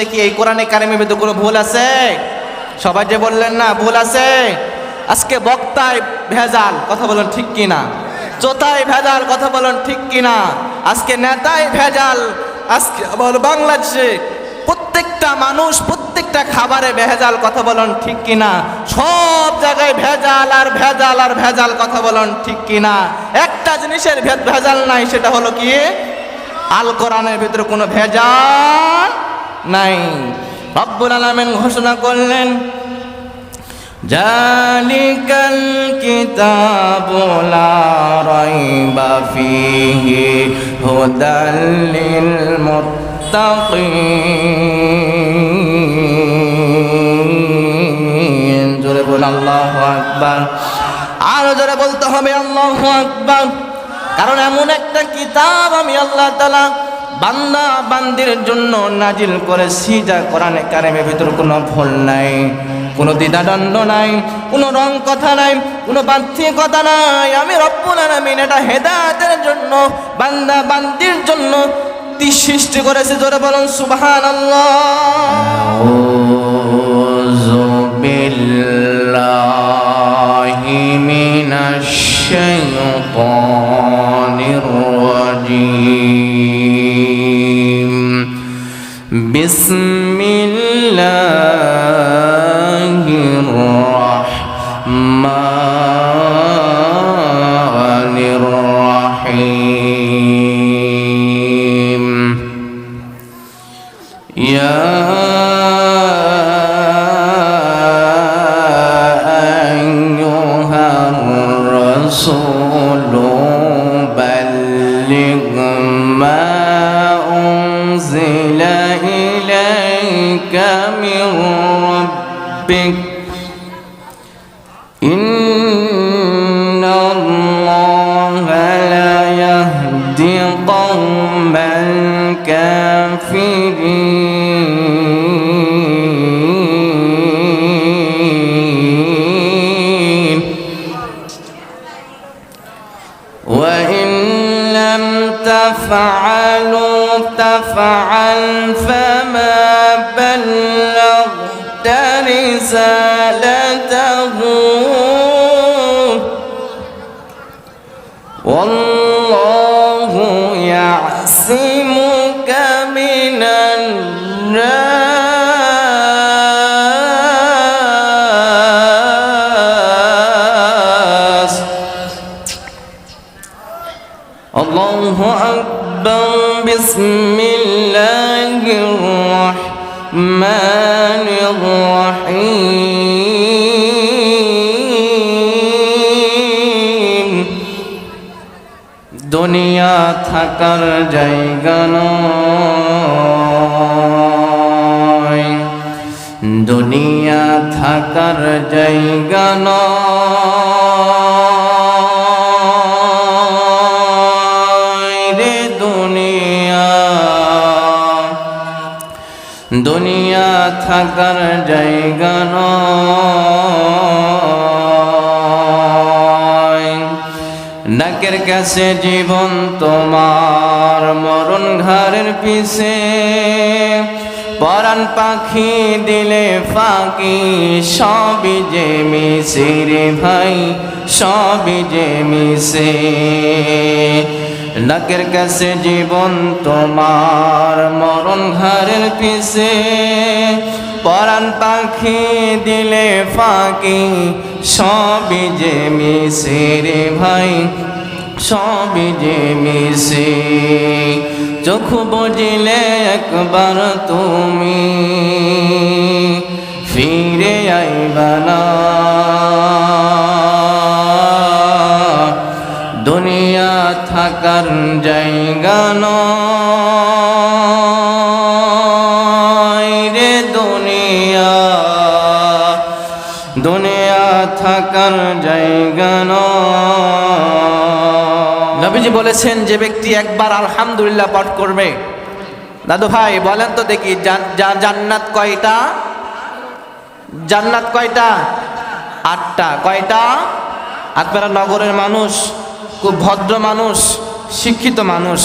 দেখি এই কোরআনে কারিমের ভিতরে কোনো ভুল আছে? সবাই যে বললেন না ভুল আছে। আজকে বক্তায় ভেজাল, কথা বলেন ঠিক কিনা? চোতায় ভেজাল, কথা বলেন ঠিক কিনা? আজকে নেতায় ভেজাল, আজকে আবার বাংলাদেশে প্রত্যেকটা মানুষ প্রত্যেকটা খাবারে ভেজাল, কথা বলেন ঠিক কিনা? সব জায়গায় ভেজাল আর ভেজাল আর ভেজাল, কথা বলেন ঠিক কিনা? একটা জিনিসের ভেজাল নাই, সেটা হলো কি? আল কোরআনের ভিতরে কোনো ভেজাল নাই। রব্বুল আলামিন ঘোষণা করলেন, জালিকাল কিতাবু লা রাইবা ফীহি হুদাল লিল মুত্তাকিন। জোরে বল আল্লাহু আকবার। আরো জোরে বলতে হবে আল্লাহু আকবার। কারণ এমন একটা কিতাব আমি আল্লাহ তাআলা বান্দা বান্দির জন্য নাজিল করেছি, যা কোরআনে কারিমের ভিতর কোনো ভুল নাই, কোনো দ্বিধাদ্বন্দ্ব নাই, কোনো রং কথা নাই, কোনো বাড়তি কথা নাই। আমি রব্বুল আলামিন এটা হেদায়েতের জন্য বান্দা বান্দির জন্য সৃষ্টি করেছে। জোরে বলুন সুবহানাল্লাহ। আউযু বিল্লাহি মিনাশ শাইতানির রাজীম। বিসমিল্লাহির রাহমানির রাহিম। ইয়া আইয়ুহার রাসূলু বাল্লিগ মা উনজিলা ইলাইকা মির রাব্বিক ইন্নাল্লাহা লা ইয়াহদি কওমাল কাফিরিন। ওয়া ইন লাম তাফআলু তাফআল ফামা বাল্লাগতা রিসালাতাহু ওয়াল্লাহু ইয়াসিমুকা মিনান নাস। আল্লাহু আকবার। বিসমিল্লাহির রাহমানির রাহিম। দুনিয়া থাকার জায়গা নয়, দুনিয়া থাকার জায়গা নয় রে দুনিয়া, দুনিয়া থাকার জায়গা নয়। নাকের কাছে জীবন তোমার, মরণ ঘরের পিছে, পরাণ পাখি দিলে ফাঁকি, সবই যে মিছে রে ভাই, সবই যে মিছে। নাকের কাছে জীবন তোমার, মরণ ঘরের পিছে, পরাণ পাখি দিলে ফাঁকি, সবই যে মিছে রে ভাই, সবই যে মিছে। চোখ বুঝিলে একবার তুমি ফিরে আইবা না, দুনিয়া থাকার জায়গা নয় রে দুনিয়া, দুনিয়া থাকার জায়গা নয়। নবীজি বলেছেন, যে ব্যক্তি একবার আলহামদুলিল্লাহ পাঠ করবে, দাদু ভাই বলেন তো দেখি জান্নাত কয়টা? জান্নাত কয়টা? 8টা। কয়টা? আপনারা নগরের মানুষ, খুব ভদ্র মানুষ, শিক্ষিত মানুষ,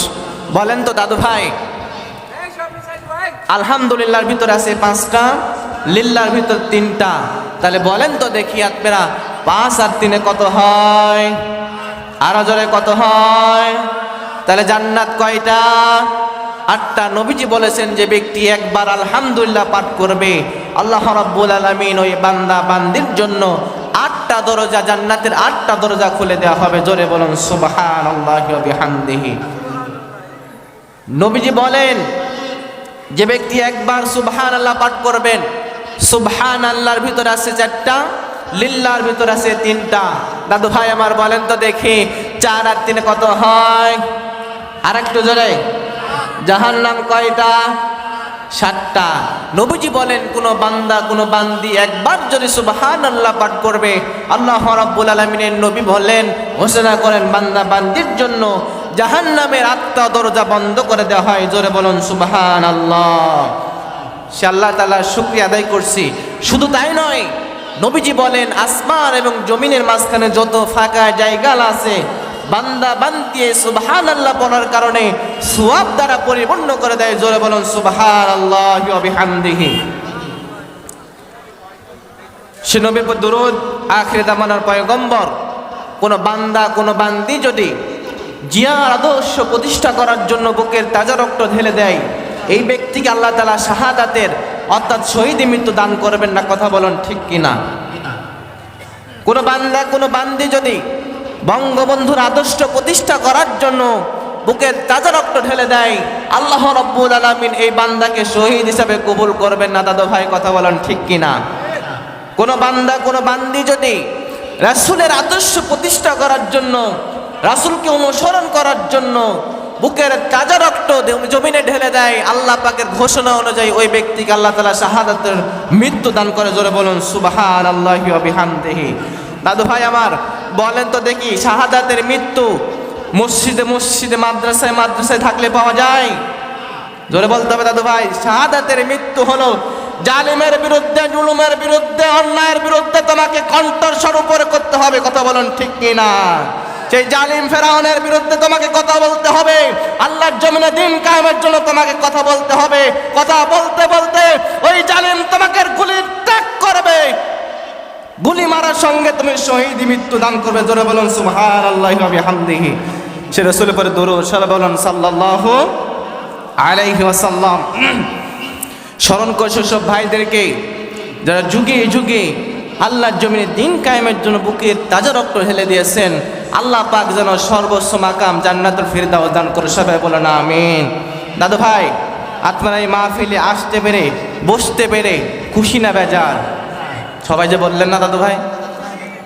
বলেন তো দাদু ভাই আলহামদুলিল্লাহর ভিতরে আছে 5টা, লিল্লাহর ভিতর 3টা। তাহলে বলেন তো দেখি আপনারা, 5 আর 3 কত হয়? আরো জোরে কত হয়? তাহলে জান্নাত কয়টা? 8টা। নবীজি বলেছেন যে ব্যক্তি একবার আলহামদুলিল্লাহ পাঠ করবে, আল্লাহ রাব্বুল আলামিন ওই বান্দা বান্দির জন্য 8টা দরজা, জান্নাতের 8টা দরজা খুলে দেওয়া হবে। জোরে বলুন সুবহানাল্লাহি ওয়া বিহামদিহি। নবীজি বলেন যে ব্যক্তি একবার সুবহানাল্লাহ পাঠ করবেন, সুবহানাল্লাহর ভিতরে আছে 4টা, লিল্লাহর ভিতরে আছে 3টা। দাদু ভাই আমার বলেন তো দেখি, 4 আর 3 কত হয়? আর একটু জোরে। জাহান্নাম কয়টা? 7টা। নবীজি বলেন কোন বান্দা কোন বান্দি একবার যদি সুবহানাল্লাহ পাঠ করবে, আল্লাহ রাব্বুল আলামিনের নবী বলেন, ঘোষণা করেন বান্দা বান্দির জন্য জাহান্নামের 8টা দরজা বন্ধ করে দেওয়া হয়। জোরে বলুন সুবহানাল্লাহ। সে আল্লাহ তাআলার শুকরিয়া আদায় করছি। শুধু তাই নয়, নবীজি বলেন আসমান এবং জমিনের মাঝখানে যত ফাঁকা জায়গা আছে, বান্দা বান্দি সুবহানাল্লাহ পড়ার কারণে সওয়াব দ্বারা পরিপূর্ণ করে দেয়। জোরে বলুন সুবহানাল্লাহি ওয়া বিহামদিহি। সে নবীর উপর দরুদ, আখির জামানার পয়গম্বর। কোন বান্দা কোন বান্দি যদি জিয়ার আদর্শ প্রতিষ্ঠা করার জন্য বুকের তাজা রক্ত ঢেলে দেয়, এই ব্যক্তিকে আল্লাহ তাআলা শাহাদাতের অর্থাৎ শহীদি মৃত্যু দান করবেন না। কথা বলুন ঠিক কিনা? কোন বান্দা কোন বান্দি যদি বঙ্গবন্ধুর আদর্শ প্রতিষ্ঠা করার জন্য বুকের তাজা রক্ত ঢেলে দেয়, আল্লাহ রাব্বুল আলামিন এই বান্দাকে শহীদ হিসাবে কবুল করবেন না। দাদু ভাই কথা বলুন ঠিক কিনা? কোন বান্দা কোন বান্দি যদি রাসূলের আদর্শ প্রতিষ্ঠা করার জন্য, রাসূলকে অনুসরণ করার জন্য বুকের তাজা রক্ত জমিনে ঢেলে দেয়, আল্লাহ পাকের ঘোষণা অনুযায়ী ওই ব্যক্তিকে আল্লাহ তাআলা শাহাদাতের মৃত্যু দান করে। জোরে বলুন সুবহানাল্লাহি ওয়া বিহামদিহি। দাদু ভাই আমার বলেন তো দেখি, শাহাদাতের মৃত্যু মসজিদে মসজিদে মাদ্রাসায় মাদ্রাসায় থাকলে পাওয়া যায়? জোরে বলতে হবে দাদু ভাই। শাহাদাতের মৃত্যু হলো জালিমের বিরুদ্ধে, জুলুমের বিরুদ্ধে, অন্যায়ের বিরুদ্ধে তোমাকে কণ্ঠস্বর উপরে করতে হবে। কথা বলুন ঠিক কিনা? সেই জালিম ফেরাউনের বিরুদ্ধে তোমাকে কথা বলতে হবে, আল্লাহর জমিনে দিন কায়েমের জন্য তোমাকে কথা বলতে হবে। কথা বলতে বলতে ওই জালিম তোমাকে গুলি ত্যাগ করবে, গুলি মারার সঙ্গে তুমি শহীদি মৃত্যু দান করবে। জোরে বলুন সুবহানাল্লাহি ওয়া বিহামদিহি। সে রাসূলের উপরে দরুদ সালাম বলুন সাল্লাল্লাহু আলাইহি ওয়াসাল্লাম। স্মরণ করছে সব ভাইদেরকে যারা যুগে যুগে আল্লাহর জমিনে দিন কায়েমের জন্য বুকের তাজা রক্ত ঢেলে দিয়েছেন। আল্লাহ পাক যেন সর্বোচ্চ মাকাম জান্নাতুল ফিরদাউস দান করে। সবাই বলেন আমিন। দাদু ভাই আপনারা এই মাহফিলে আসতে পেরে বসতে পেরে খুশি না বেজার? সবাই যে বললেন না দাদু ভাই,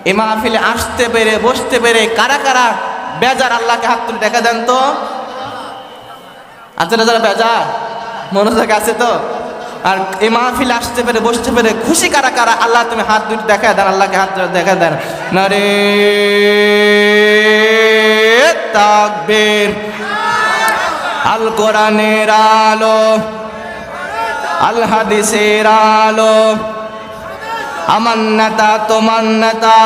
এই মাহফিলে আসতে পেরে বসতে পেরে কারা কারা বেজার? আল্লাহকে হাত তুলে দেখা দেন তো। আপনারা যারা বেজার মনোযোগ আছে তো? আর এই মাহফিলে আসতে পেরে বসতে পেরে খুশি কারা কারা? আল্লাহ তুমি হাত দুটি দেখা দেন, আল্লাহকে হাত দেখা দেন। নারে তাকবীর। আল কোরআনের আলো, আল হাদিসের আলো, আমার নেতা তোমার নেতা,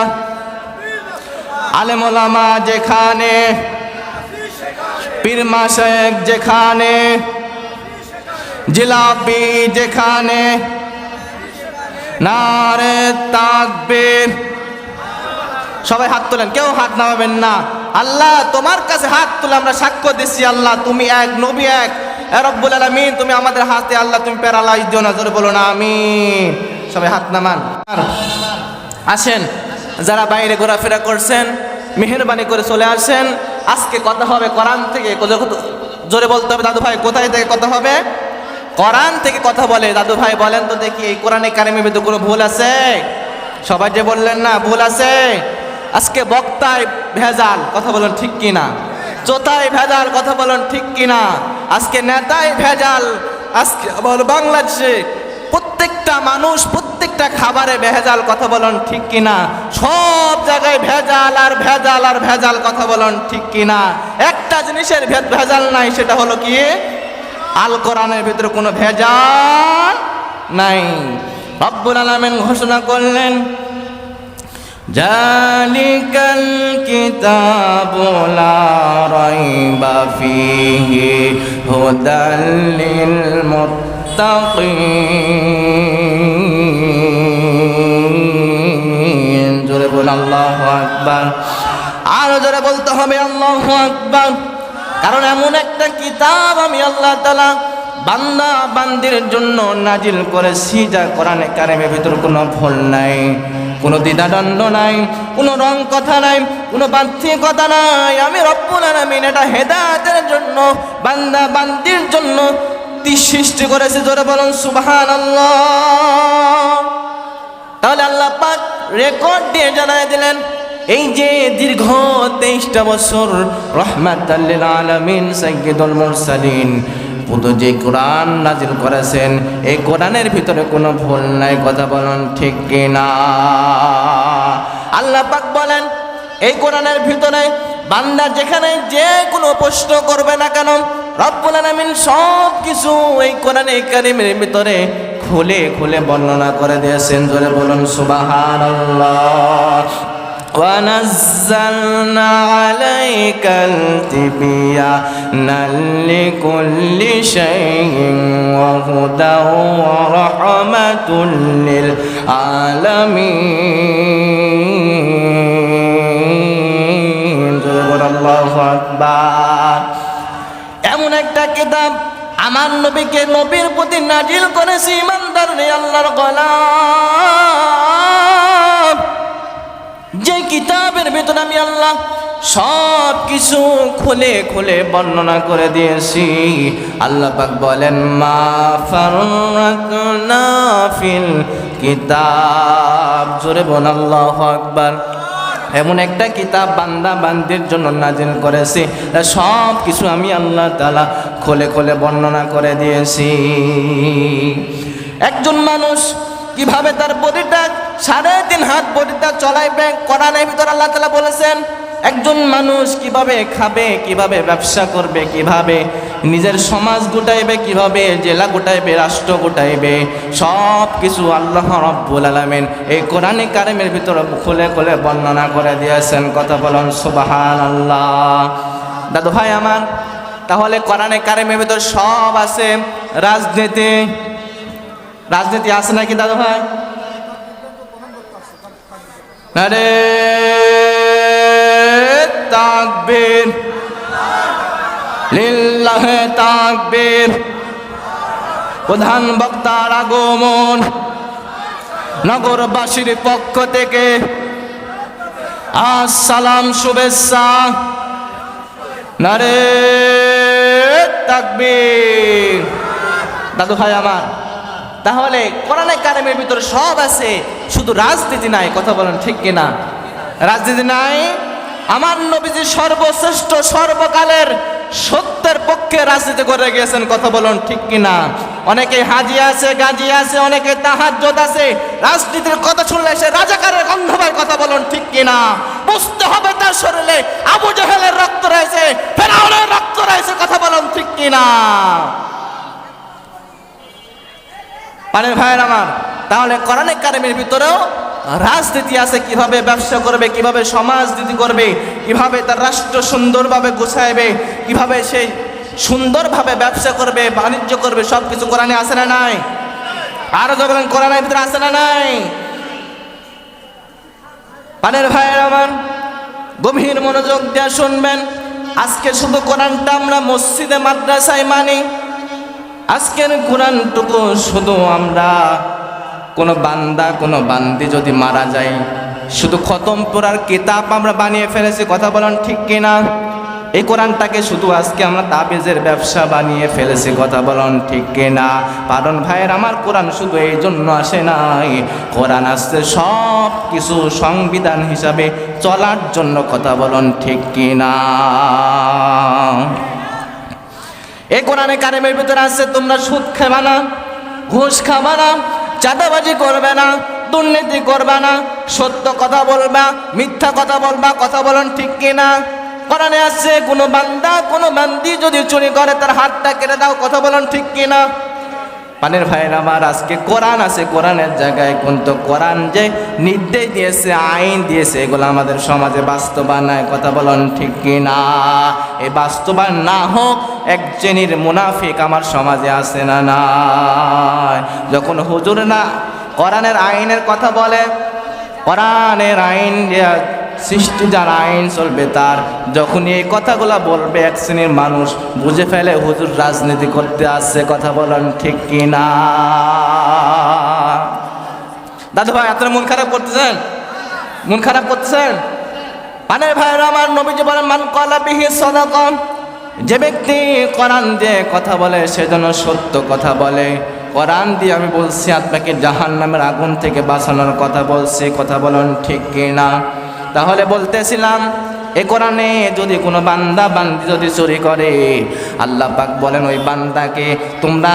আলেম ওলামা যেখানে, পীর মাশায়েখ যেখানে, জিলাপি যেখানে, নারে তাকবীর। সবাই হাত তোলেন, কেউ হাত নামাবেন না। আল্লাহ তোমার কাছে হাত তুলে আমরা সাক্ষ্য দিচ্ছি, আল্লাহ তুমি এক, নবী এক। রব্বুল আলামিন তুমি আমাদের হাতে আল্লাহ তুমি প্যারালাইজ দিও না। জোরে বলুন আমিন। সবাই হাত নামান। আসেন যারা বাইরে ঘোরাফেরা করছেন মেহেরবানি করে চলে আসেন। আজকে কথা হবে কোরআন থেকে। জোরে বলতে হবে দাদু ভাই, কোথায় থেকে কথা হবে? কোরআন থেকে কথা বলে। দাদু ভাই বলেন তো দেখি, এই কোরআনে কারিমের ভিতরে কোনো ভুল আছে? সবাই যে বললেন না ভুল আছে। আজকে বক্তায় ভেজাল, কথা বলেন ঠিক কিনা? চোতায় ভেজাল, কথা বলেন ঠিক কিনা? আজকে নেতায় ভেজাল। আজকে আবার বাংলাদেশে প্রত্যেকটা মানুষ প্রত্যেকটা খাবারে ভেজাল, কথা বলেন ঠিক কিনা? সব জায়গায় ভেজাল আর ভেজাল আর ভেজাল, কথা বলেন ঠিক কিনা? একটা জিনিসের ভেজাল নাই, সেটা হলো কি? আল কোরআনের ভিতরে কোনো ভেজাল নাই। রব্বুল আলামিন ঘোষণা করলেন, জালিকাল কিতাবু লা রাইবা ফীহি হুদাল লিল মুস্তাকিম। জোরে বল আল্লাহু আকবার। আরো জোরে বলতে হবে আল্লাহু আকবার। কারণ এমন একটা কিতাব আমি আল্লাহ তাআলা বান্দা বান্দির জন্য নাজিল করেছি, যা কোরআনে কারিমের ভিতর কোনো ভুল নাই, কোনো দ্বিধাদ্বন্দ্ব নাই, কোনো রং কথা নাই, কোনো বাড়তি কথা নাই। আমি রব্বুল আলামিন এটা হেদায়েতের জন্য বান্দা বান্দির জন্য সৃষ্টি করেছে। জোরে বলুন সুবহানাল্লাহ। তাহলে আল্লাহ পাক রেকর্ড দিয়ে জানায় দিলেন, এই যে দীর্ঘ 23টা বছর রহমাতাল লিল আলামিন সাইয়্যিদুল মুরসালিন পুরো যে কোরআন নাজিল করেছেন, এই কোরআনের ভিতরে কোনো ভুল নাই। কথা বলুন ঠিক কিনা? আল্লাহ পাক বলেন এই কোরআনের ভিতরে বান্দা যেখানে যে কোনো প্রশ্ন করবে না কেন, রব্বুল আলামিন সব কিছু এই কোরআনে কারীমের ভিতরে খুলে খুলে বর্ণনা করে দিয়েছেন। জোরে বলুন সুবহানাল্লাহ। وَنَزَّلْنَا عَلَيْكَ الْتِبْيَانَ لِكُلِّ شَيْءٍ وَهُدًى وَرَحْمَةً لِلْعَالَمِينَ। আল্লাহু আকবার। এমন একটা কিতাব আমার নবীকে নবীর প্রতি নাজিল করেছি। ইমানদার রে আল্লাহর গোলাম, যে কিতাবের ভিতরে আমি আল্লাহ সব কিছু খুলে খুলে বর্ণনা করে দিয়েছি। আল্লাহ পাক বলেন মা ফাররাতনা ফিল কিতাব। জোরে বল আল্লাহু আকবার। এমন একটা কিতাব বান্দা বান্দির জন্য নাজিল করেছি, সব কিছু আমি আল্লাহ তাআলা খুলে খুলে বর্ণনা করে দিয়েছি। একজন মানুষ কিভাবে তার বডিটা 3.5 হাত বডিটা চলাইবে, কোরআনের ভিতর আল্লাহ তাআলা বলেছেন। একজন মানুষ কিভাবে খাবে, কিভাবে ব্যবসা করবে, কিভাবে নিজের সমাজ গোটাইবে, কিভাবে জেলা গোটাইবে, রাষ্ট্র গোটাইবে, সব কিছু আল্লাহ রাব্বুল আলামিন এই কোরআনে কারিমের ভিতরে খুলে খুলে বর্ণনা করে দিয়েছেন। কথা বলুন সুবহানাল্লাহ। দাদু ভাই আমার, তাহলে কোরআনে কারিমের ভিতর সব আছে। রাজনীতি আছে নাকি দাদু ভাই? আরে তাকবীর, লিল্লাহে তাকবীর। প্রধান বক্তার আগমন, নগরবাসীর পক্ষ থেকে আসসালাম, শুভেচ্ছা। নারে তাকবীর। দাদু ভাই আমার, তাহলে কোরআনে কারিমের ভিতরে সব আছে, শুধু রাজনীতি নাই। কথা বলেন ঠিক কিনা? রাজনীতি নাই। আমার নবীজি সর্বশ্রেষ্ঠ সর্বকালের সত্যের পক্ষে রাজনীতি করে গিয়েছেন। কথা বলুন ঠিক কিনা? অনেকে হাজি আছে, গাজী আছে, অনেকে তাহাজ্জুদ আছে। রাজনীতির কথা শুনলে সে রাজাকারের গন্ধ পায়। কথা বলুন ঠিক কিনা? বুঝতে হবে তার শরীরে আবু জাহেলের রক্ত রয়েছে, ফেরাউনের রক্ত রয়েছে। কথা বলুন ঠিক কিনা? পানের ভাইয়ের আমার, তাহলে কোরআনে কারিমের ভিতরেও রাজনীতি আছে। কিভাবে ব্যবসা করবে, কিভাবে সমাজনীতি করবে, কিভাবে তার রাষ্ট্র সুন্দরভাবে গোছাইবে, কিভাবে সে সুন্দরভাবে ব্যবসা করবে, বাণিজ্য করবে, সব কিছু কোরআনে আছে না নাই? আরো যখন কোরআনের ভিতরে আছে না নাই? পানের ভাইয়ের আমার, গভীর মনোযোগ দিয়ে শুনবেন। আজকে শুধু কোরআনটা আমরা মসজিদে মাদ্রাসায় মানি। আজকের কোরআনটুকু শুধু আমরা কোনো বান্দা কোনো বান্দি যদি মারা যায়, শুধু খতম পড়ার কিতাব আমরা বানিয়ে ফেলেছি। কথা বলেন ঠিক কিনা? এই কোরআনটাকে শুধু আজকে আমরা তাবিজের ব্যবসা বানিয়ে ফেলেছি। কথা বলেন ঠিক কিনা? কারণ ভাইয়ের আমার, কোরআন শুধু এই জন্য আসে নাই, কোরআন আসছে সব কিছু সংবিধান হিসাবে চলার জন্য। কথা বলেন ঠিক কিনা? এই কোরআনে কারিমের ভিতরে আছে তোমরা সুদ খাবা না, ঘুষ খাবা না, চাঁদাবাজি করবে না, দুর্নীতি করবে না, সত্য কথা বলবা, মিথ্যা কথা বলবা। কথা বলেন ঠিক কিনা? কোরআনে আছে কোনো বান্দা কোনো বান্দি যদি চুরি করে তার হাতটা কেটে দাও। কথা বলেন ঠিক কিনা? পানের ভাইয়ের আমার, আজকে কোরআন আছে, কোরআনের জায়গায় কিন্তু কোরআন যে নির্দেশ দিয়েছে, আইন দিয়েছে, এগুলো আমাদের সমাজে বাস্তবায়ন নাই। কথা বলেন ঠিক কিনা? এই বাস্তবায়ন না হোক, এক শ্রেণীর মুনাফিক আমার সমাজে আছে না নাই? যখন হুজুর না কোরআনের আইনের কথা বলে, কোরআনের আইন সৃষ্টি যার আইন চলবে তার, যখন এই কথাগুলো বলবে এক শ্রেণীর মানুষ বুঝে ফেলে হুজুর রাজনীতি করতে আসছে। কথা বলেন ঠিক কি না? দাদু ভাই, আপনারা মন খারাপ করতেছেন? মন খারাপ করতেছেন? পানের ভাইয়েরা আমার, নবীজি বলেন মান ক্বালা বিহি সাদাকা, যে ব্যক্তি কোরআন দিয়ে কথা বলে সেজন্য সত্য কথা বলে। কোরআন দিয়ে আমি বলছি আপনাকে জাহান্নামের আগুন থেকে বাঁচানোর কথা বলছি। কথা বলেন ঠিক কি না? তাহলে বলতেছিলাম, এ কোরআনে যদি কোনো বান্দা বান্দি যদি চুরি করে, আল্লাহ পাক বলেন ওই বান্দাকে তোমরা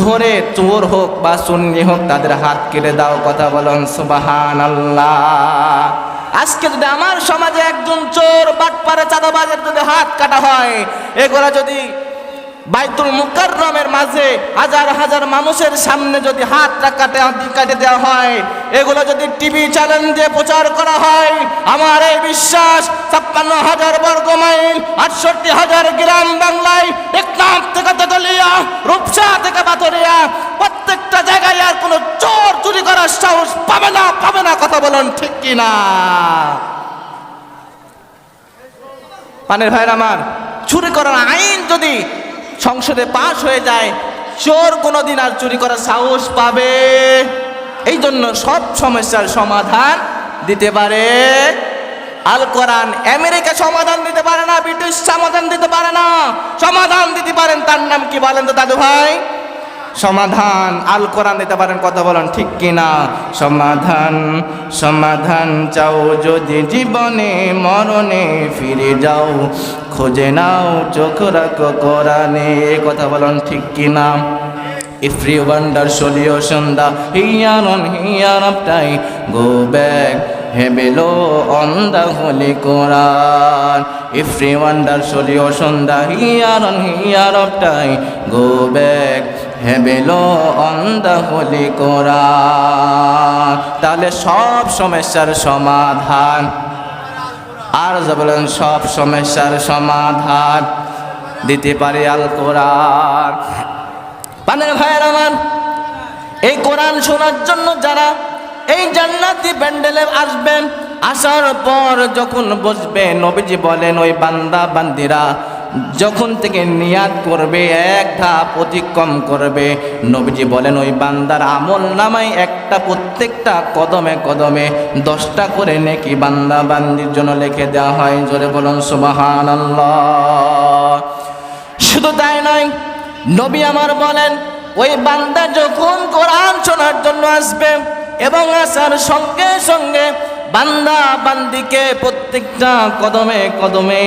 ধরে, চোর হোক বা সুন্নি হোক, তাদের হাত কেটে দাও। কথা বলেন সুবহানাল্লাহ। আজকে যদি আমার সমাজে একজন চোর, বাটপারে, চাঁদাবাজের যদি হাত কাটা হয়, এগুলা যদি বাইতুল মুকাররমের মাঝে হাজার হাজার মানুষের সামনে যদি হাতটা কাটে দেওয়া হয়, এগুলো যদি টিভি চ্যানেল দিয়ে প্রচার করা হয়, আমার এই বিশ্বাস ৫৬,০০০ বর্গ মাইল, ৬৮,০০০ গ্রাম বাংলায়, টেকনাফ থেকে তেতুলিয়া, রূপসা থেকে পাথরিয়া, প্রত্যেকটা জায়গায় আর কোনো চোর চুরি করার সাহস পাবে না, পাবে না। কথা বলেন ঠিক কি না? পানের ভাইরা আমার, চুরি করার আইন যদি সংসদে পাশ হয়ে যায়, চোর কোনোদিন আর চুরি করার সাহস পাবে? এই জন্য সব সমস্যার সমাধান দিতে পারে আল কোরআন। আমেরিকা সমাধান দিতে পারে না, ব্রিটিশ সমাধান দিতে পারে না, সমাধান দিতে পারেন তার নাম কি বলেন তো দাদু ভাই? সমাধান আল কোরআন দিতে পারেন। কথা বলেন ঠিক কিনা? সমাধান, সমাধান চাও যদি জীবনে মরণে ফিরে যাও, খুঁজে নাও চোখ রাখো কোরআনে। কথা বলেন ঠিক কিনা? Every wonder solution, the here on here of time, go back, hey below on the Holy Quran. Every wonder solution, the here on here of time, go back, hey below on the Holy Quran. তাহলে সব সমস্যার সমাধান, আর বলেন সব সমস্যার সমাধান দিতে পারে আল কোরআন। পানের ভাইয়ের আমার, এই কোরআন শোনার জন্য যারা এই জান্নাতি প্যান্ডেলে আসবেন, আসার পর যখন বসবে, নবীজি বলেন ওই বান্দা বান্দিরা যখন থেকে নিয়াত করবে, এক ধাপ অতিক্রম করবে, নবীজি বলেন ওই বান্দার আমল নামায় একটা প্রত্যেকটা কদমে কদমে 10টা করে নেকি বান্দা বান্দির জন্য লিখে দেওয়া হয়। জোরে বলুন সুবহানাল্লাহ। শুধু তাই নয়, নবী আমার বলেন ওই বান্দা যখন কোরআন শোনার জন্য আসবে এবং আসার সঙ্গে সঙ্গে বান্দা বান্দিকে প্রত্যেকটা কদমে কদমে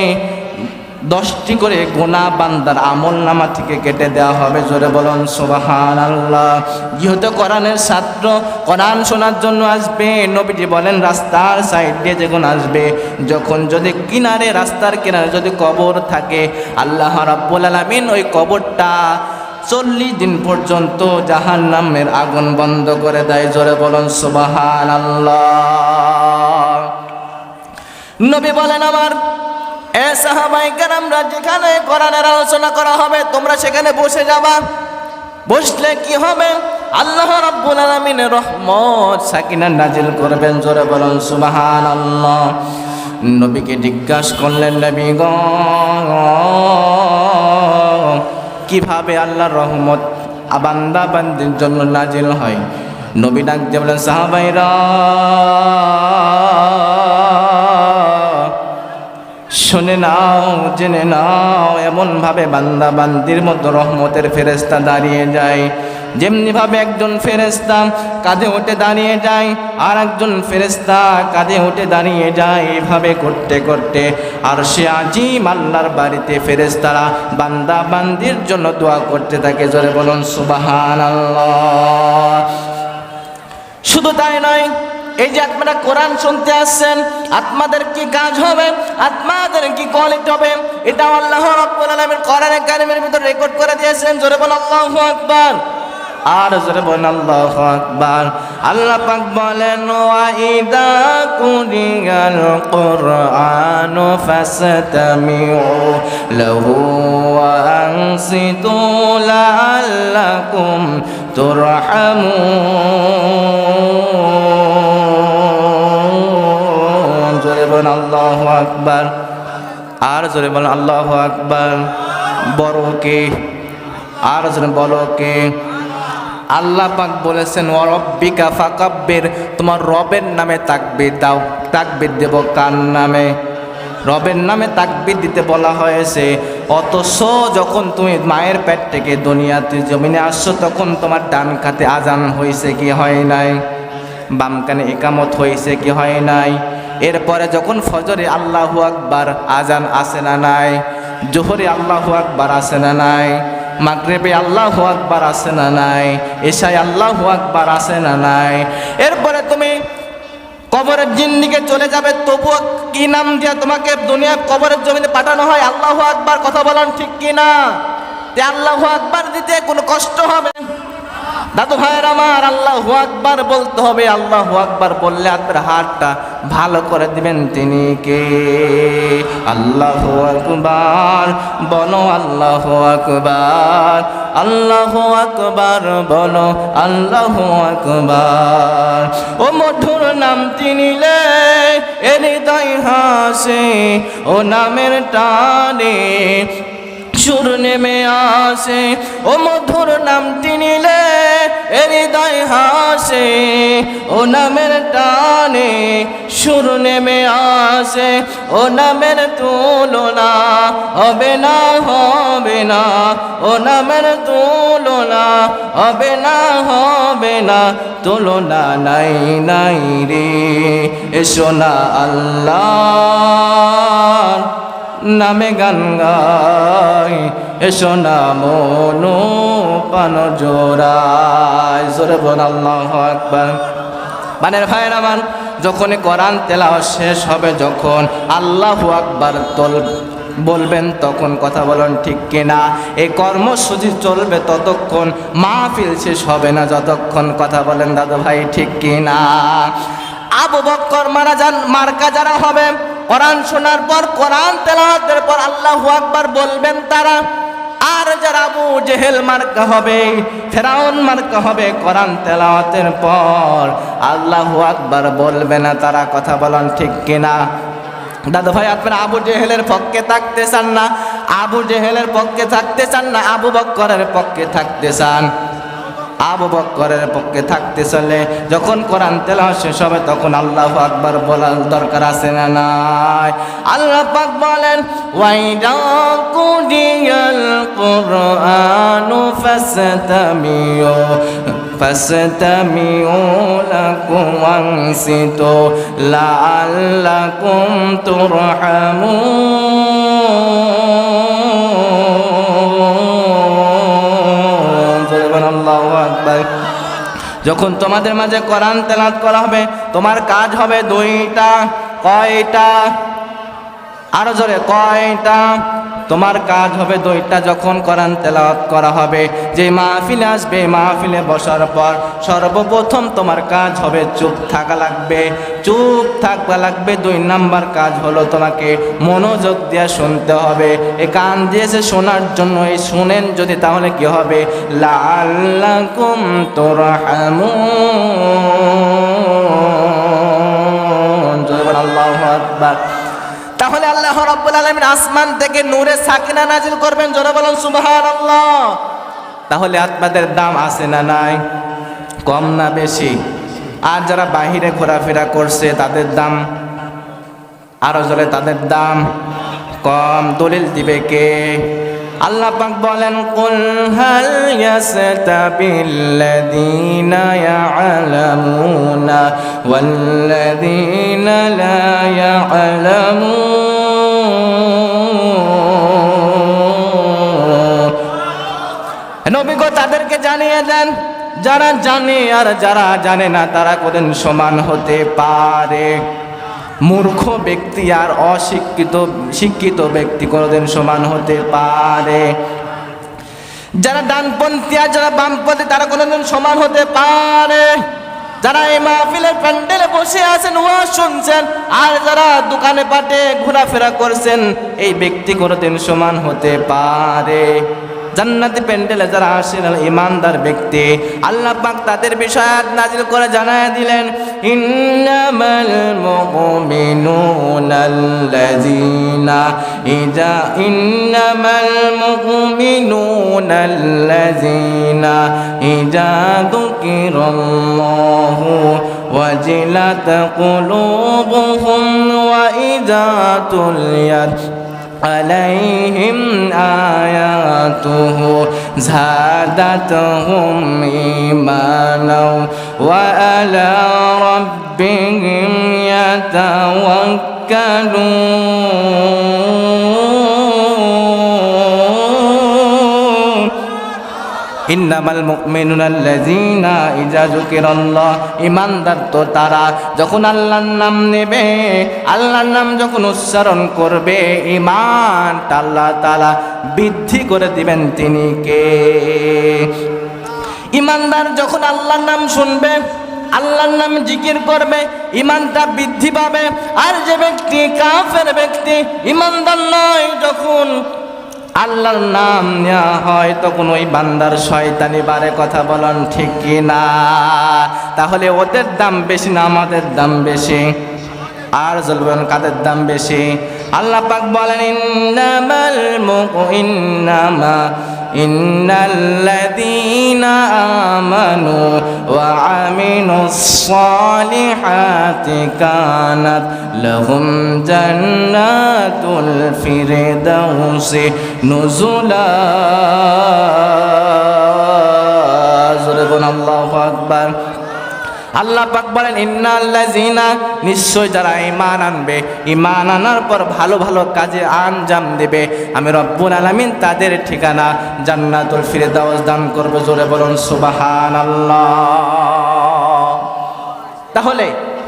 10টি করে গোনা বান্দার আমল নামা থেকে কেটে দেওয়া হবে। জোরে বলুন সুবহানাল্লাহ। যেহেতু কোরআনের ছাত্র কোরআন শোনার জন্য আসবে, নবীজি বলেন রাস্তার সাইড দিয়ে যখন আসবে, যখন যদি কিনারে, রাস্তার কিনারে যদি কবর থাকে, আল্লাহ রাব্বুল আলামিন ওই কবরটা 40 দিন পর্যন্ত জাহান্নামের আগুন বন্ধ করে দেয়। জোরে বলুন সুবহানাল্লাহ। নবী বলেন আমার এ সাহাবায়ে কেরামরা, যেখানে কোরআনের আলোচনা করা হবে তোমরা সেখানে বসে যাবা। বসলে কি হবে? আল্লাহ রাব্বুল আলামিনের রহমত সাকিনা নাজিল করবেন। জোরে বলুন সুবহানাল্লাহ। নবীকে জিজ্ঞাসা করলেন, নবী গো, কিভাবে আল্লাহর রহমত বান্দা বান্দির জন্য নাজিল হয়? নবী ডাক দিয়ে বলেন, সাহাবাইরা শুনে নাও, জেনে নাও, এমনভাবে বান্দা বান্দির মতো রহমতের ফেরেশতা দাঁড়িয়ে যায়। যেমনিভাবে একজন ফেরেশতা কাঁধে উঠে দাঁড়িয়ে যায়, আর একজন ফেরেশতা কাঁধে উঠে দাঁড়িয়ে যায়, এভাবে করতে করতে আরশে আজিম আল্লাহর বাড়িতে ফেরেশতারা বান্দা বান্দির জন্য দোয়া করতে থাকে। জোরে বলুন সুবহানাল্লাহ। শুধু তাই নয়, এই যে আপনারা কোরআন শুনতে আসছেন, আপনাদের কি কাজ হবে, আপনাদের কি কোয়ালিটি হবে, এটা আল্লাহ রাব্বুল আলামিন কোরআনে কারীমের ভিতর রেকর্ড করে দিয়েছেন। জোরে বলুন আল্লাহু আকবার। আর জোরে বলুন আল্লাহু আকবার। আল্লাহ পাক বলেন ওয়া ইদা কুরিয়াল কুরআনু ফাসতামিউ লাহু ওয়া আনসিতু লাআল্লাকুম তুরহামুন। জোরে বলেন আল্লাহু আকবার। আর জোরে বলেন আল্লাহু আকবার। বড় কে? আর জোরে বলো কে? আল্লাহ পাক বলেছেন ওয়া রাব্বিকা ফাকাব্বির, তোমার রবের নামে তাকবীর দাও। তাকবীর দেব কার নামে? রবের নামে তাকবীর দিতে বলা হয়েছে। অথচ যখন তুমি মায়ের পেট থেকে দুনিয়াতে জমিনে আসছো তখন তোমার ডান কাতে আজান হয়েছে কি হয় নাই? বাম কানে ইকামত হয়েছে কি হয় নাই? এরপরে যখন ফজরে আল্লাহু আকবার আজান আসে না নাই? জোহরে আল্লাহু আকবার আসে না নাই? মাগরিবে আল্লাহু আকবার আসে না নাই? এশায় আল্লাহু আকবার আসে না নাই? এরপরে তুমি কবরের জিন্দিকে চলে যাবে, তবুও কি নাম দিয়ে তোমাকে দুনিয়া কবরের জমিনে পাঠানো হয়? আল্লাহু আকবার। কথা বলেন ঠিক কিনা? তে আল্লাহু আকবার দিতে কোনো কষ্ট হবে? দাদু ভাইয়ের আমার, আল্লাহু আকবার বলতে হবে। আল্লাহু আকবার বললে আপনার হাতটা ভালো করে দিবেন তিনি কে? আল্লাহু আকবার বলো, আল্লাহু আকবার। আল্লাহু আকবার বলো, আল্লাহু আকবার। ও মধুর নামটি নিলে হৃদয় হাসে, ও নামের টানে সুর নেমে আসে। ও মধুর নামটি নিলে হৃদয় হাসে, ও নামের টানে সুর নেমে আসে। ও নামের তুলনা হবে না, হবে না। ও নামের তুলনা হবে না, হবে না। তুলনা নাই নাই রে। এসো না আল্লাহ নামে গান গাই, এসো না মনো পান জোড়ায়। জোরে বল আল্লাহু আকবার। মানের ভাইয়ের আমার, যখন কোরআন তেলাওয়াত শেষ হবে, যখন আল্লাহু আকবার বলবেন তখন কথা বলেন ঠিক কিনা? এই কর্মসূচি চলবে ততক্ষণ, মাহফিল শেষ হবে না যতক্ষণ। কথা বলেন দাদু ভাই ঠিক কিনা? আবু বকর মারা যান মার্কা যারা হবে, কোরআন শোনার পর, কোরআন তেলাওয়াতের পর আল্লাহু আকবার বলবেন তারা। আর যারা আবু জেহেল মার্কা হবে, ফেরাউন মার্কা হবে, কোরআন তেলাওয়াতের পর আল্লাহু আকবার বলবে না তারা। কথা বলেন ঠিক কিনা? দাদু ভাই, আপনারা আবু জেহেলের পক্ষে থাকতে চান না? আবু জেহেলের পক্ষে থাকতে চান না আবু বকরের পক্ষে থাকতে চান? আবু বকরের পক্ষে থাকতে চলে যখন কোরআন তেলাওয়াত শেষ হবে তখন আল্লাহু আকবার বলার দরকার আছে না নাই? আল্লাহ পাক বলেন ওয়াইদা কুদিয়াল কুরআনু ফাসতামিউ লাহু ওয়ানসিতু লাআল্লাকুম তুরহামুন। আল্লাহু আকবার। যখন তোমাদের মাঝে কোরআন তেলাওয়াত করা হবে, তোমার কাজ হবে দুইটা। কয়টা? আরো জোরে, কয়টা? তোমার কাজ হবে দুইটা। যখন কোরআন তেলাওয়াত করা হবে, যে মাহফিলে আসবে, মাহফিলে বসার পর সর্বপ্রথম তোমার কাজ হবে চুপ থাকা লাগবে, চুপ থাকবা লাগবে। 2 নাম্বার কাজ হলো তোমাকে মনোযোগ দিয়ে শুনতে হবে। এই কান দিয়েছে শোনার জন্য, এই শুনেন যদি তাহলে কি হবে? লাআল্লাকুম তুরহামুন। আল্লাহু আকবার। তাহলে আল্লাহ রাব্বুল আলামিন আসমান থেকে নূরে সাকিনা নাজিল করবেন। জোরে বলুন সুবহানাল্লাহ। তাহলে আপনাদের দাম আছে না নাই? কম না বেশি? আর যারা বাহিরে ঘোরাফেরা করছে তাদের দাম আরো জোরে, তাদের দাম কম। দলিল দিবে কে? আল্লাহ পাক বলেন কুল হাল ইয়াস্তাবিল্লাযীনা ইয়া'লামুনা ওয়াল্লাযীনা লা ইয়া'লামুন। নবী গো তাদেরকে জানিয়ে দেন, যারা জানে আর যারা জানে না তারা কোনদিন সমান হতে পারে? মূর্খ ব্যক্তি আর শিক্ষিত ব্যক্তি কোনদিন সমান হতে পারে? যারা ডানপন্থী আর যারা বামপন্থী তারা কোনদিন সমান হতে পারে? যারা এই মাহফিলের প্যান্ডেলে বসে আছেন ওয়াজ শুনছেন, আর যারা দোকানে পাটে ঘোরাফেরা করছেন, এই ব্যক্তি কোনোদিন সমান হতে পারে? জান্নাতি প্যান্ডেলে যারা আসেন ইমানদার ব্যক্তি, আল্লাহ পাক তাদের বিষয় নাজিল করে জানায় দিলেন, ইন্নামাল মুমিনুনাল্লাযীনা ইযা যুকিরাল্লাহু ওয়াজিলাত কুলুবুহুম ওয়া ইযা তুলিয়াত عليهم آياته زادتهم إيمانا وعلى ربهم يتوكلون ইন্নামাল মুমিনুনাল্লাযীনা ইযা যুকিরাল্লাহ, ঈমানদার তো তারা যখন আল্লাহর নাম নেবে, আল্লাহর নাম যখন উচ্চারণ করবে, ঈমানটা আল্লাহ তাআলা বৃদ্ধি করে দিবেন। তিনি কে? ঈমানদার যখন আল্লাহর নাম শুনবে, আল্লাহর নাম জিকির করবে, ঈমানটা বৃদ্ধি পাবে। আর যে ব্যক্তি কাফের ব্যক্তি, ঈমানদার নয়, যখন আল্লাহর নাম নেওয়া হয় তখন ওই বান্দার শয়তানি বারে। কথা বলেন ঠিক কি না? তাহলে ওদের দাম বেশি না আমাদের দাম বেশি? আর বলবেন কাদের দাম বেশি? আল্লাহ পাক বলেন, ইন্নাল্লাযীনা আমানু ওয়া আমিনুস সালিহাতি কানাত লাহুম জান্নাতুল ফিরদাউসি নুজুলা। আল্লাহু আকবার। আল্লাহ পাক বলেন, ইন্নাল্লাযীনা, নিশ্চয় যারা ঈমান আনবে, ঈমান আনার পর ভালো ভালো কাজে আঞ্জাম দেবে, আমি রব্বুল আলামিন তাদের ঠিকানা জান্নাতুল ফিরদাউস দান করবে। জোরে বলুন সুবহানাল্লাহ। তাহলে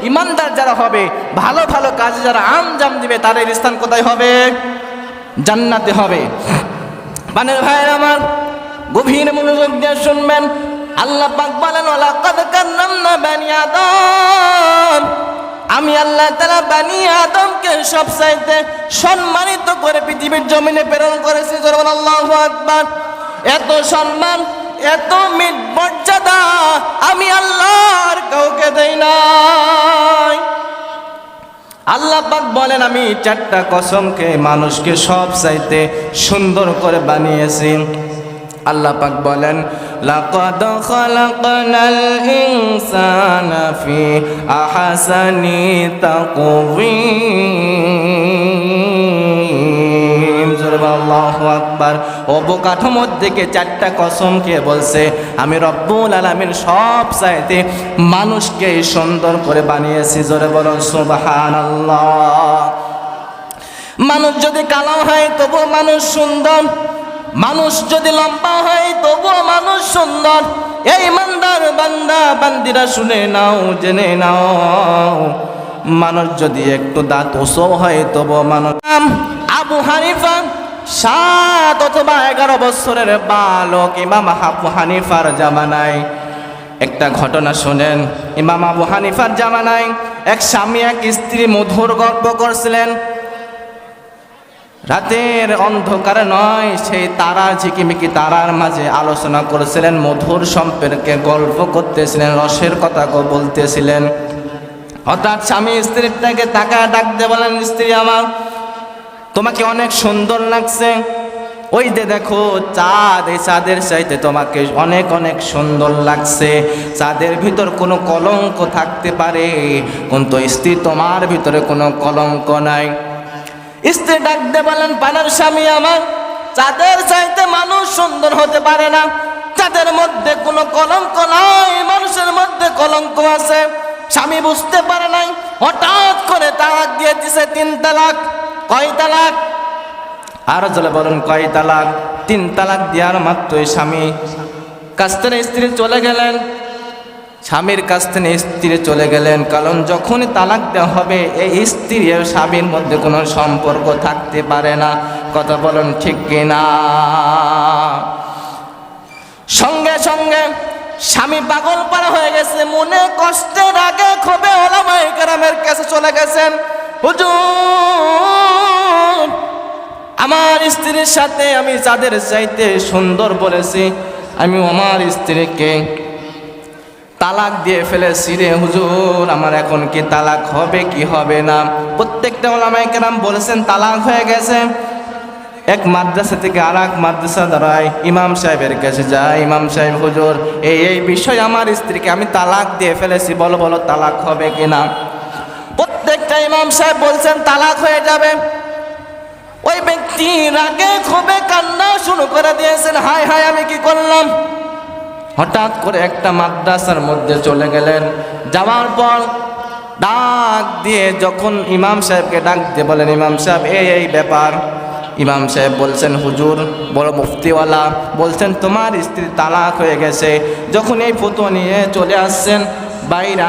ঈমানদার যারা হবে, ভালো ভালো কাজে যারা আঞ্জাম দিবে, তাদের স্থান কোথায় হবে? জান্নাতে হবে। বানের ভাইয়েরা আমার, গভীর মনোযোগ দিয়ে শুনবেন। আল্লাহ পাক বলেন, ওয়ালাকাদ কাররামনা বানি আদম, আমি আল্লাহ তাআলা বানি আদমকে সবচাইতে সম্মানিত করে পৃথিবীর জমিনে প্রেরণ করেছি। আল্লাহু আকবার। এত সম্মান, এত মর্যাদা আমি আল্লাহর কাউকে দেই নাই। আল্লাহ পাক বলেন, আমি চারটা কসমকে মানুষকে সবচাইতে সুন্দর করে বানিয়েছি। আল্লাহ পাক বলেন, লাকাদ খালাকনাল ইনসানা ফি আহসানি তাকওয়িম। আল্লাহু আকবার। অবকাঠামোর দিকে চারটা কসমকে বলছে, আমি রব্বুল আলামিন সবচাইতে মানুষকে সুন্দর করে বানিয়েছি। জোরে বলুন সুবহানাল্লাহ। মানুষ যদি কালো হয় তবুও মানুষ সুন্দর, মানুষ যদি লম্বা হয় তবুও মানুষ সুন্দর। এই ইমানদার বান্দা বান্দিরা শুনে নাও, জেনে নাও, মানুষ যদি একটু দাঁত ওসো হয় তবুও মানুষ। আবু হানিফা 7 অথবা 11 বছরের বালক ইমাম আবু হানিফার জামানায় একটা ঘটনা শুনেন। ইমাম আবু হানিফার জামানায় এক স্বামী এক স্ত্রী মধুর গল্প করছিলেন। রাতের অন্ধকারে নয়, সেই তারার ঝিকিমিকি তারার মাঝে আলোচনা করেছিলেন, মধুর সম্পর্কে গল্প করতেছিলেন, রসের কথা বলতেছিলেন। হঠাৎ স্বামী স্ত্রীটাকে তাকায় ডাক দিয়ে বলেন, স্ত্রী আমার, তোমাকে অনেক সুন্দর লাগছে। ওই যে দেখো চাঁদ, এই চাঁদের চাইতে তোমাকে অনেক অনেক সুন্দর লাগছে। চাঁদের ভিতর কোনো কলঙ্ক থাকতে পারে, কিন্তু স্ত্রী তোমার ভিতরে কোনো কলঙ্ক নাই। স্ত্রী ডাক দিয়ে বলেন, পানার স্বামী আমার, চাঁদের চাইতে মানুষ সুন্দর হতে পারে না। চাঁদের মধ্যে কোনো কলঙ্ক নাই, মানুষের মধ্যে কলঙ্ক আছে। স্বামী বুঝতে পারে নাই, হঠাৎ করে তালাক দিয়ে দিছে 3 তালাক। কয় তালাক? আর জলে বলুন কয় তালাক? 3 তালাক দেওয়ার মাত্রই স্বামী কাছ থেকে স্ত্রী চলে গেলেন। স্বামীর কাছ থেকে স্ত্রী চলে গেলেন, কারণ যখনই তালাক দেওয়া হবে এই স্ত্রী আর স্বামীর মধ্যে কোনো সম্পর্ক থাকতে পারে না। কথা বলুন ঠিক কিনা? সঙ্গে সঙ্গে স্বামী পাগল পারা হয়ে গেছে, মনে কষ্টের আগে ক্ষোভে ওলামায়ে কেরামের কাছে চলে গেছেন। হুজুর, আমার স্ত্রীর সাথে আমি যাদের চাইতে সুন্দর বলেছি, আমি আমার স্ত্রীকে তালাক দিয়ে ফেলেছি রে হুজুর, আমার এখন কি তালাক হবে কি হবে না? প্রত্যেকটা ওলামায়ে কেরাম বলেছেন তালাক হয়ে গেছে। এক মাদ্রাসা থেকে আর এক মাদ্রাসা দ্বারায় ইমাম সাহেবের কাছে যায়, ইমাম সাহেব হুজুর এই বিষয় আমার স্ত্রীকে আমি তালাক দিয়ে ফেলেছি, বলো বলো তালাক হবে কিনা? প্রত্যেকটা ইমাম সাহেব বলছেন তালাক হয়ে যাবে। ওই ব্যক্তি রাগে ক্ষোভে কান্না শুরু করে দিয়েছেন, হায় হায় আমি কি করলাম। হঠাৎ করে একটা মাদ্রাসার মধ্যে চলে গেলেন, যাওয়ার পর ডাক দিয়ে যখন ইমাম সাহেবকে ডাক দিয়ে বলেন, ইমাম সাহেব এই ব্যাপার। ইমাম সাহেব বলছেন, হুজুর বড় মুফতিওয়ালা বলছেন তোমার স্ত্রী তালাক হয়ে গেছে। যখন এই ফতোয়া নিয়ে চলে আসছেন, বাহিরে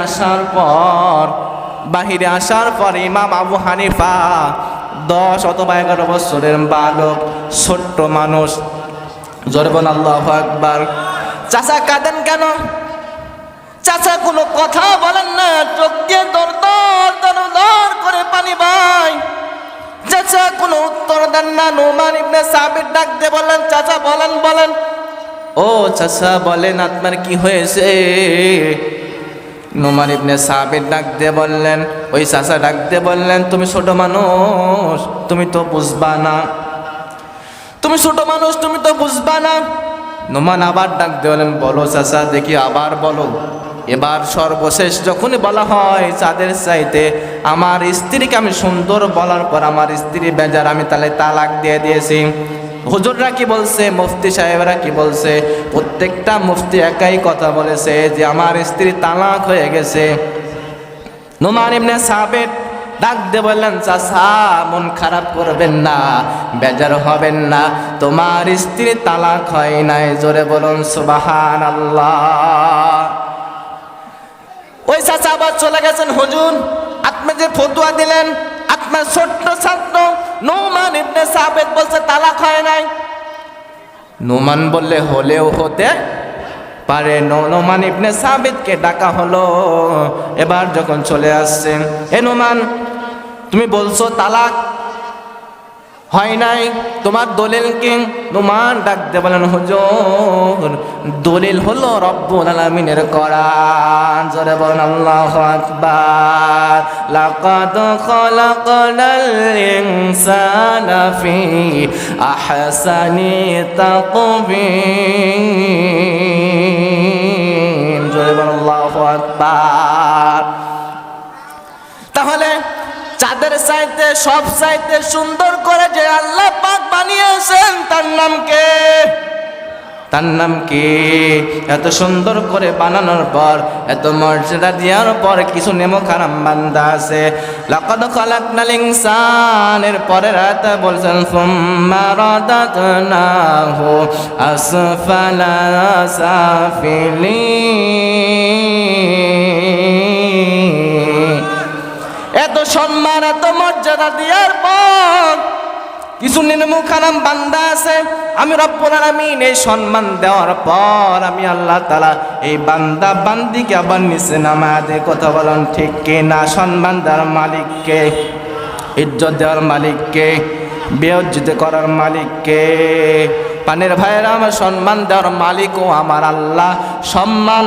আসার পর ইমাম আবু হানিফা 10 অথবা 11 বছরের বালক, ছোট্ট মানুষ, জোরে বলেন আল্লাহু আকবার। চাচা কাঁদেন কেন? চাচা কোনো কথা বলেন না, চোখ দিয়ে দর করে পানি ভাই। চাচা কোনো উত্তর দেন না। নুমান ইবনে সাবিত ডাক দিয়ে বললেন, চাচা বলেন। ও চাচা বলেন আপনার কি হয়েছে? নুমান ইবনে সাবিত ডাক দিয়ে বললেন, ওই চাচা ডাক দিয়ে বললেন, তুমি ছোট মানুষ, তুমি তো বুঝবা না, তুমি ছোট মানুষ, তুমি তো বুঝবা না। নুমান আবার ডাক দিয়ে বলেন, বলো চাচা দেখি, আবার বলো। এবার সর্বশেষ যখনই বলা হয় চাঁদের চাইতে আমার স্ত্রীকে আমি সুন্দর বলার পর আমার স্ত্রী বেজার, আমি তাহলে তালাক দিয়ে দিয়েছি। হুজুররা কি বলছে, মুফতি সাহেবরা কি বলছে? প্রত্যেকটা মুফতি একাই কথা বলেছে যে আমার স্ত্রী তালাক হয়ে গেছে। নুমান ইবনে সাবিত ডাক দিয়ে বললেন, চাচা মন খারাপ করবেন না, বেজার হবেন না, তোমার স্ত্রী তালাক হয় নাই, জোরে বলুন সুবহানাল্লাহ। ওই চাচা আবার চলে গেছেন, হুজুর আপনি যে ফতোয়া দিলেন, আপনার ছোট্ট ছাত্র নুমান ইবনে সাবিত বলছে তালাক হয় নাই। নুমান বললে হলেও হতে পারে। নুমান ইবনে সাবিতকে ডাকা হলো। এবার যখন চলে আসছেন, এ নুমান তুমি বলছো তালাক হয় নাই, তোমার দলিল কি? নুমান ডাক দিয়ে বলেন, হুজুর দলিল হলো রব্বুল আলামিনের কোরআন, জোরে বলেন আল্লাহু আকবার। লাকাদ খালাকনাল ইনসানা ফি আহসানি তাকবীর, জোরে বলেন আল্লাহু আকবার। তাহলে চাঁদের চাইতে সব চাইতে সুন্দর করে যে আল্লাহ পাক বানিয়েছেন তার নাম কে? তার নাম কি? এত সুন্দর করে বানানোর পর, এত মর্যাদা দেওয়ার পর কিছু নেমক হারাম বান্দা আছে। লাকাদ খালাকনাল ইনসানের পরের আয়াতে বলছেন, সুম্মা রাদাদনাহু আসফালা সাফিলিন। এত সম্মান এত মর্যাদা দেওয়ার পর কিছু নির্মুখ হারাম বান্দা আছে, আমি রব্বুল আলামিন এই সম্মান দেওয়ার পর আমি আল্লাহ তাআলা এই বান্দা বান্দিকে আবার নিচে নামায় দেয়। কথা বলেন ঠিক কি না? সম্মান দেওয়ার মালিককে, ইজ্জত দেওয়ার মালিককে, বেইজ্জত করার মালিককে। পানের ভাইয়েরা, আমার সম্মান দেওয়ার মালিকও আমার আল্লাহ, সম্মান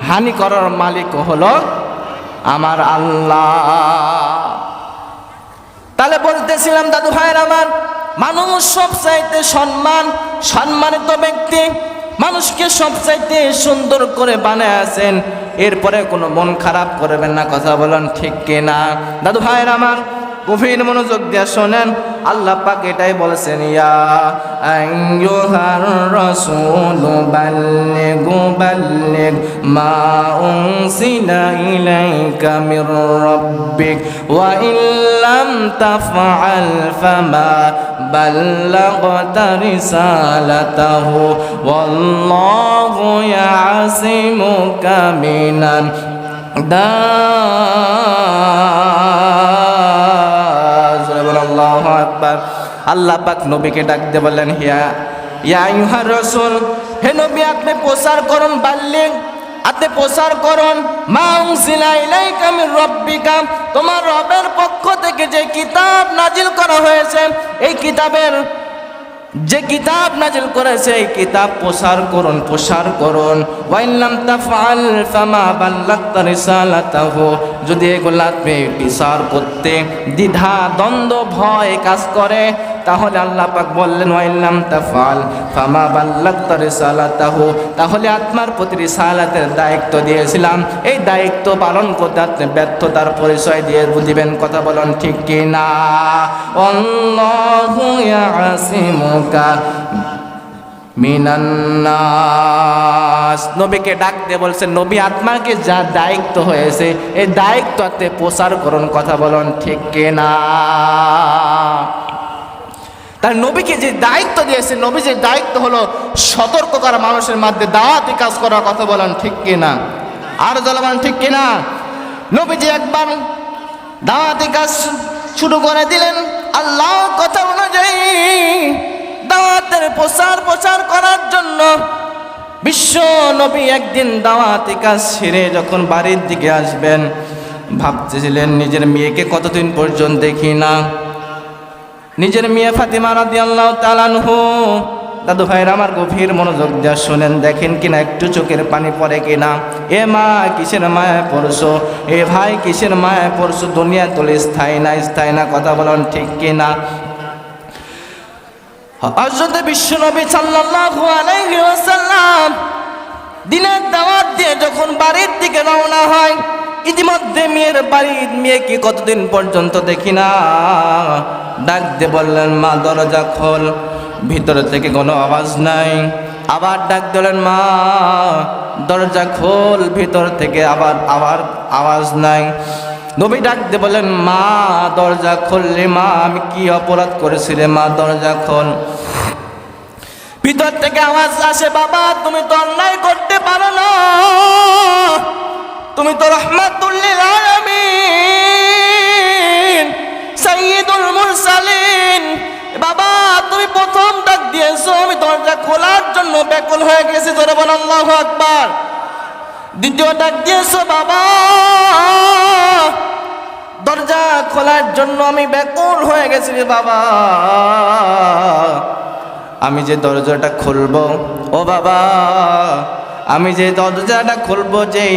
হানি করার মালিকও হলো আমার আল্লাহ। তাহলে বলতেছিলাম দাদু ভাইয়ের আমার, মানুষ সবচাইতে সম্মানিত ব্যক্তি, মানুষকে সবচাইতে সুন্দর করে বানায় আছেন, এরপরে কোনো মন খারাপ করবেন না। কথা বলেন ঠিক কিনা? দাদু ভাইয়ের আমার গভীর মনোযোগ দিয়ে শোনেন, আল্লাহ পাক এটাই বলেছেন, ইয়া আইয়ুহার রাসূল বাল্লিগ মা উনজিলা ইলাইকা মির রাব্বিক ওয়া ইল্লাম তাফআল ফামা বাল্লাগতা রিসালাতাহু ওয়াল্লাহু ইয়াসিমুকা মিনান আল্লাহ পাক নবীকে ডাক দিয়ে বললেন, ইয়া আইয়ুহার রাসূল, হে নবী আপনি প্রচার করুন, বাল্লিগ আপনি প্রচার করুন মা উনজিলা ইলাইকা মির রাব্বিকা, তোমার রবের পক্ষ থেকে যে কিতাব নাজিল করা হয়েছে, এই কিতাবের যে কিতাব নাজিল করেছে এই কিতাব প্রচার করুন, প্রসার করুন। ওয়াইল্লাম তাফআল ফামা বাল্লাগতা রিসালাতাহু, যদি এগুলা আপনি প্রচার করতে দ্বিধা দ্বন্দ্ব ভয় কাজ করে, তাহলে আল্লাহ পাক বললেন ওয়াইল্লাম তাফআল ফামা বাল্লাগতা রিসালাতাহু, তাহলে আপনার প্রতি রিসালাতের দায়িত্ব দিয়েছিলাম, এই দায়িত্ব পালন করতে আপনি ব্যর্থতার পরিচয় দিয়ে দিবেন। কথা বলুন ঠিক কি না? আল্লাহু ইয়াসিমুকা মিনান নাস, নবীকে ডাক দিয়ে বলছেন নবী আপনাকে যা দায়িত্ব হয়েছে এই দায়িত্ব আপনি প্রচার করুন। কথা বলুন ঠিক কি না? তার নবীকে যে দায়িত্ব দিয়েছে, নবী যে দায়িত্ব হলো সতর্ক করা, মানুষের মধ্যে দাওয়াতি কাজ করার। কথা বলেন ঠিক কিনা? আর জলমান ঠিক কিনা? নবীজি একবার দাওয়াতি কাজ শুরু করে দিলেন আল্লাহর কথা অনুযায়ী দাওয়াতের প্রচার করার জন্য। বিশ্ব নবী একদিন দাওয়াতি কাজ সেরে যখন বাড়ির দিকে আসবেন, ভাবতেছিলেন নিজের মেয়েকে কতদিন পর্যন্ত দেখি না। নিজের মেয়ে ফাতিমা রাদিয়াল্লাহু তাআলা আনহু, দাদু ভাইরা আমার গভীর মনোযোগ দিয়ে শোনেন, দেখেন কিনা একটু চোখের পানি পড়ে কিনা। এ মা কিসের মায়া পড়ছো, এ ভাই কিসের মায়া পড়ছো, দুনিয়া তোলে স্থায়ী না, স্থায়ী না। কথা বলেন ঠিক কিনা? হযরত বিশ্বনবী সাল্লাল্লাহু আলাইহি ওয়াসাল্লাম দিনের দাওয়াত দিয়ে যখন বাড়ির দিকে রওনা হয়, ইতিমধ্যে মেয়ের বাড়ির মেয়েকে কতদিন পর্যন্ত দেখি না। ডাক দিয়ে বললেন মা দরজা খোল, ভিতরে থেকে কোনো আওয়াজ নাই। আবার ডাক দিলেন মা দরজা খোল, ভিতর থেকে আবার আওয়াজ নাই। নবী ডাক দিয়ে বললেন মা দরজা খুললে, মা আমি কি অপরাধ করেছি রে মা দরজা খোল। ভিতর থেকে আওয়াজ আসে বাবা তুমি তো অন্যায় করতে পারো না, তুমি তো রাহমাতুল লিল আলামিন সাইয়্যিদুল মুরসালিন, বাবা তুমি প্রথম ডাক দিয়েছো, আমি দরজা খোলার জন্য ব্যাকুল হয়ে গেছি। জোরে বল আল্লাহু আকবার। দ্বিতীয় ডাক দিয়েছো বাবা দরজা খোলার জন্য আমি ব্যাকুল হয়ে গেছি রে বাবা, আমি যে দরজাটা খুলবো ও বাবা, আমি যে দরজাটা খুলবো, যেই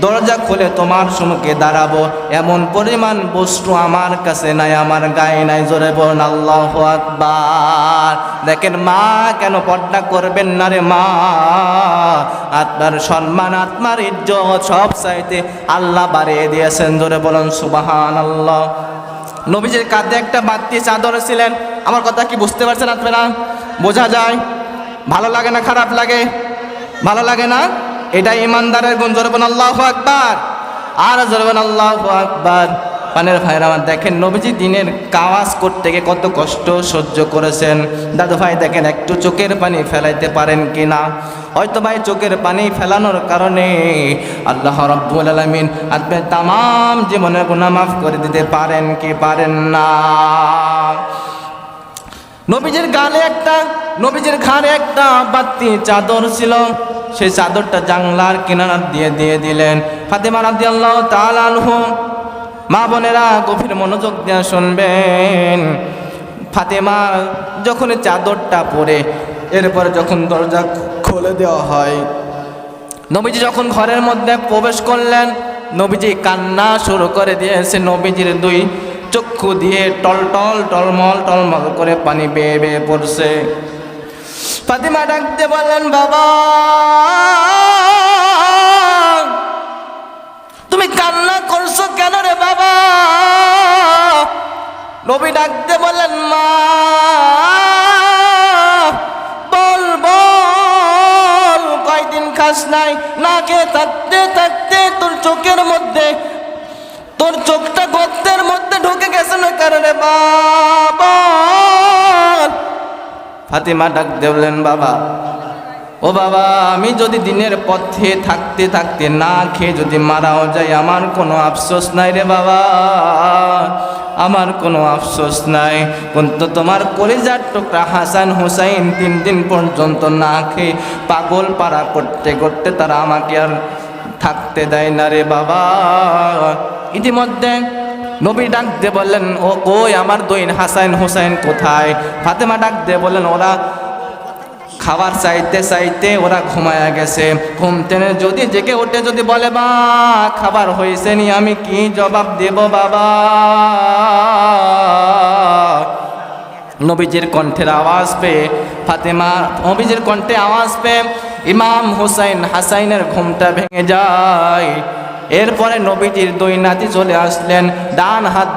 দরজা খুলে তোমার সম্মুখে দাঁড়াবো এমন পরিমাণ বস্তু আমার কাছে নাই, আমার গায়ে নাই। জোরে বলুন আল্লাহু আকবার। দেখেন মা কেন পর্দা করবেন না রে মা? আপনার সম্মান আপনার ইজ্জত সব চাইতে আল্লাহ বাড়িয়ে দিয়েছেন। জোরে বলুন সুবহানাল্লাহ। নবীজির কাঁধে একটা বাড়তি চাদর ছিলেন। আমার কথা কি বুঝতে পারছেন আপনারা? বোঝা যায়? ভালো লাগে না খারাপ লাগে? ভালো লাগে না? এটাই ইমানদারের গুণ। জোরে বলুন আল্লাহু আকবার। আর জোরে বলুন আল্লাহু আকবার। পানের ভাইরা আমার দেখেন নবীজি দিনের কাজ করতে গিয়ে কত কষ্ট সহ্য করেছেন। দাদু ভাই দেখেন একটু চোখের পানি ফেলাইতে পারেন কি না? হয়তো ভাই চোখের পানি ফেলানোর কারণে আল্লাহ রাব্বুল আলামিন আপনার তামাম জীবনের গুনাহ মাফ করে দিতে পারেন কি পারেন না? নবীজির ঘাড়ে একটা বাড়তি চাদর ছিল, সেই চাদরটা জানলার কিনারা দিয়ে দিলেন। ফাতিমা রাদিয়াল্লাহু তাআলা আনহা, মা বোনেরা গভীর মনোযোগ দিয়ে শুনবেন। ফাতিমা যখন চাদরটা পরে এরপরে যখন দরজা খুলে দেওয়া হয়, নবীজি যখন ঘরের মধ্যে প্রবেশ করলেন, নবীজি কান্না শুরু করে দিয়েছে। নবীজির দুই চক্ষু দিয়ে টলমল করে পানি বেয়ে বেয়ে পড়ছে। ফাতিমা ডাকতে বললেন বাবা তুমি কান্না করছো কেন রে বাবা? নবী ডাকতে বললেন মা বল কয়দিন খাস নাই, না খেয়ে থাকতে তোর চোখের মধ্যে, তোর চোখটা গর্তের মধ্যে ঢুকে গেছে না কারণে বাবা। ফাতিমা ডাক দেবলেন বাবা ও বাবা আমি যদি দিনের পথে থাকতে না খেয়ে যদি মারাও যাই আমার কোনো আফসোস নাই রে বাবা, আমার কোনো আফসোস নাই, কিন্তু তোমার কলিজার টুকরা হাসান হুসাইন 3 দিন পর্যন্ত না খেয়ে পাগল পাড়া করতে করতে তারা আমাকে আর থাকতে দেয় না রে বাবা। ইতিমধ্যে নবী ডাক দিয়ে বললেন, ও কই আমার দইন হাসান হুসাইন কোথায়? ফাতেমা ডাক দিয়ে বললেন, ওরা খাবার চাইতে চাইতে ওরা ঘুমায়া গেছে। ঘুম থেকে যদি জেগে ওঠে যদি বলে মা খাবার হয়েছে নি, আমি কি জবাব দেব বাবা? নবীজির কণ্ঠের আওয়াজ পেয়ে ফাতেমা, নবীজির কণ্ঠে আওয়াজ পেয়ে ইমাম হুসাইন হাসাইনের ঘুমটা ভেঙে যায়। এরপরে নবীজির 2 নাতি চলে আসলেন, ডান হাত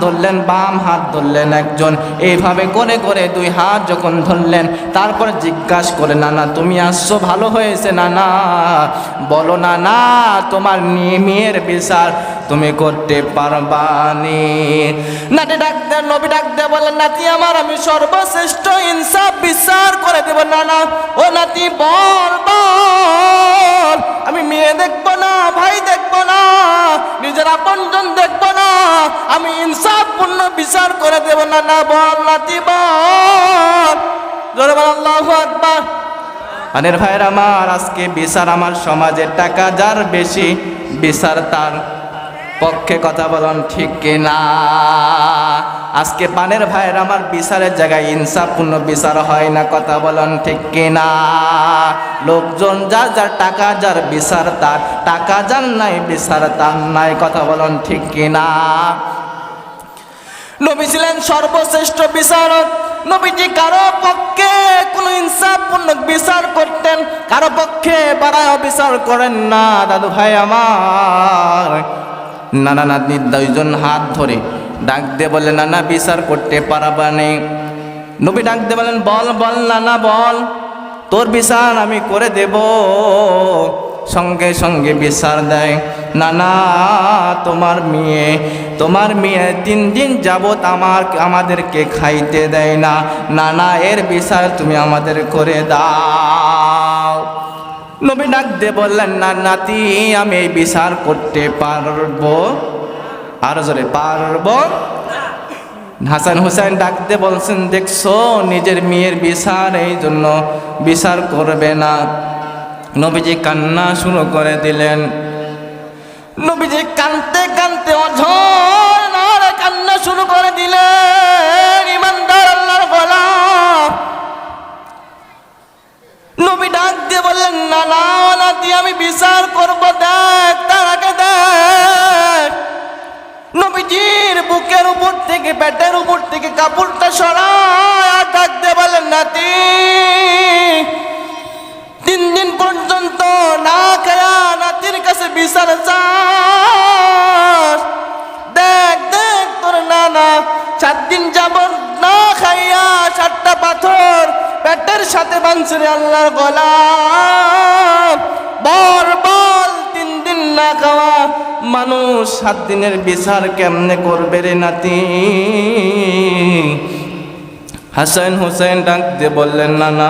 ধরলেন, বাম হাত ধরলেন একজন, এইভাবে করে করে 2 হাত যখন ধরলেন, তারপর জিজ্ঞাসা করে, নানা তুমি আসছো, ভালো হয়েছে নানা, বলো নানা তোমার মেয়ের বিচার তুমি করতে পারবানি? নাতি ডাক দেন, নবী ডাক দে বলেন, নাতি আমার আমি সর্বশ্রেষ্ঠ ইনসাফ বিচার করে দেব নানা। ও নাতি বল বল, আমি মেয়ে দেখবো না, ভাই দেখবো না, নিজের আপনজন দেখবো না, আমি ইনসাফপূর্ণ বিচার করে দেব নানা, বল নাতি বল। জোরে বল আল্লাহু আকবার। আনের ভাইয়ের আমার, আজকে বিচার আমার সমাজে টাকা যার বেশি বিচার তার পক্ষে, কথা বলুন ঠিক কিনা? আজকে পানের ভাইয়ের আমার বিচারের জায়গায় ইনসাফপূর্ণ বিচার হয় না, কথা বলুন ঠিক কিনা? লোকজন যার যার টাকা যার বিচার তার, টাকা যার নাই বিচার তার নাই, কথা বলুন ঠিক কিনা? নবী ছিলেন সর্বশ্রেষ্ঠ বিচারক। নবীজি কারো পক্ষে কোনো ইনসাফপূর্ণ বিচার করতেন, কারো পক্ষে বাড়ায় বিচার করেন না। দাদু ভাই আমার, নানা নাতনি 2জন হাত ধরে ডাক দিয়ে বলে, নানা বিচার করতে পারবানি? নবী ডাক দিয়ে বলেন, বল বল নানা বল, তোর বিচার আমি করে দেব। সঙ্গে সঙ্গে বিচার দেয়, নানা তোমার মেয়ে 3 দিন যাবত আমাদেরকে খাইতে দেয় না, নানা এর বিচার তুমি আমাদের করে দাও। নবী ডাক দিয়ে বললেন, না নাতি আমি এই বিচার করতে পারবো। আর জোরে পারবো। হাসান হুসাইন ডাক দিয়ে বলছেন, দেখছো নিজের মেয়ের বিচার এই জন্য বিচার করবে না। নবীজি কান্না শুরু করে দিলেন। নবীজি কানতে কানতে অঝর কান্না শুরু করে দিলেন। ইমানদার আল্লাহর গোলাম, নবী ডাক দিয়ে বললেন, না না নাতি আমি বিচার করব, দেখ তার আগে দেখ। নবীজির বুকের উপর থেকে পেটের উপর থেকে কাপড়টা সরায় ডাক দিয়ে বলেন, নাতি 3 দিন পর্যন্ত না খায়া নাতির কাছে বিচার চাস, দেখ দেখ তোর নানা 7 দিন যাবত না খাইয়া 7টা পাথর পেটের সাথে বাঁধছে রে আল্লাহর গোলাম। বল বল 3 দিন না খাওয়া মানুষ 7 দিনের বিচার কেমনে করবে রে নাতি? হাসান হুসাইন ডাক দিয়ে বললেন, না না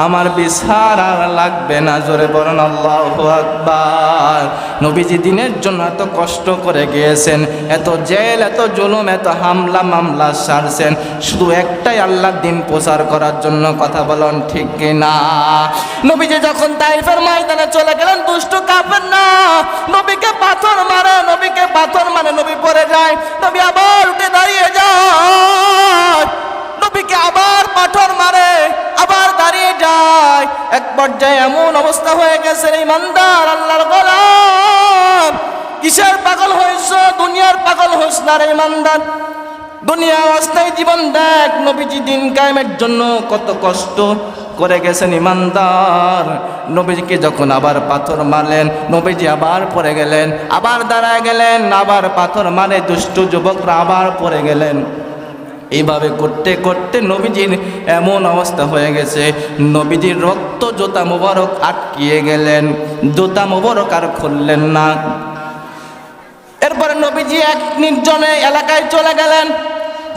আমার বিচার আর লাগবে না। জোরে বলেন আল্লাহু আকবার। নবীজি দিনের জন্য এত কষ্ট করে গিয়েছেন, এত জেল, এত জুলুম, এত হামলা মামলা সারছেন, শুধু একটাই আল্লাহর দিন প্রচার করার জন্য, কথা বলেন ঠিক কিনা? নবীজি যখন তাইফের ময়দানে চলে গেলেন, দুষ্ট কাফের না নবীকে পাথর মারে, নবী পড়ে যায়, নবী আবার উঠে দাঁড়িয়ে যায়, নবীকে আবার পাথর মারে, আবার দাঁড়িয়ে যায়। এক পর্যায়ে এমন অবস্থা হয়ে গেছে, ইমানদার আল্লাহর গোলাম, কিসের পাগল হইছ? দুনিয়ার পাগল হইস না রে ইমানদার। দুনিয়া অস্থায়ী জীবন দেখ, নবীজি দিন কায়েমের জন্য কত কষ্ট করে গেছেন ইমানদার। নবীজিকে যখন আবার পাথর মারলেন, নবীজি আবার পড়ে গেলেন, আবার দাঁড়ায় গেলেন, আবার পাথর মারে, দুষ্ট যুবকরা আবার পড়ে গেলেন। এইভাবে করতে করতে নবীজির এমন অবস্থা হয়ে গেছে, নবীজির রক্ত জুতা মোবারক আটকিয়ে গেলেন, জুতা মোবারক আর খুললেন না। এরপরে নবীজি এক নির্জনে এলাকায় চলে গেলেন।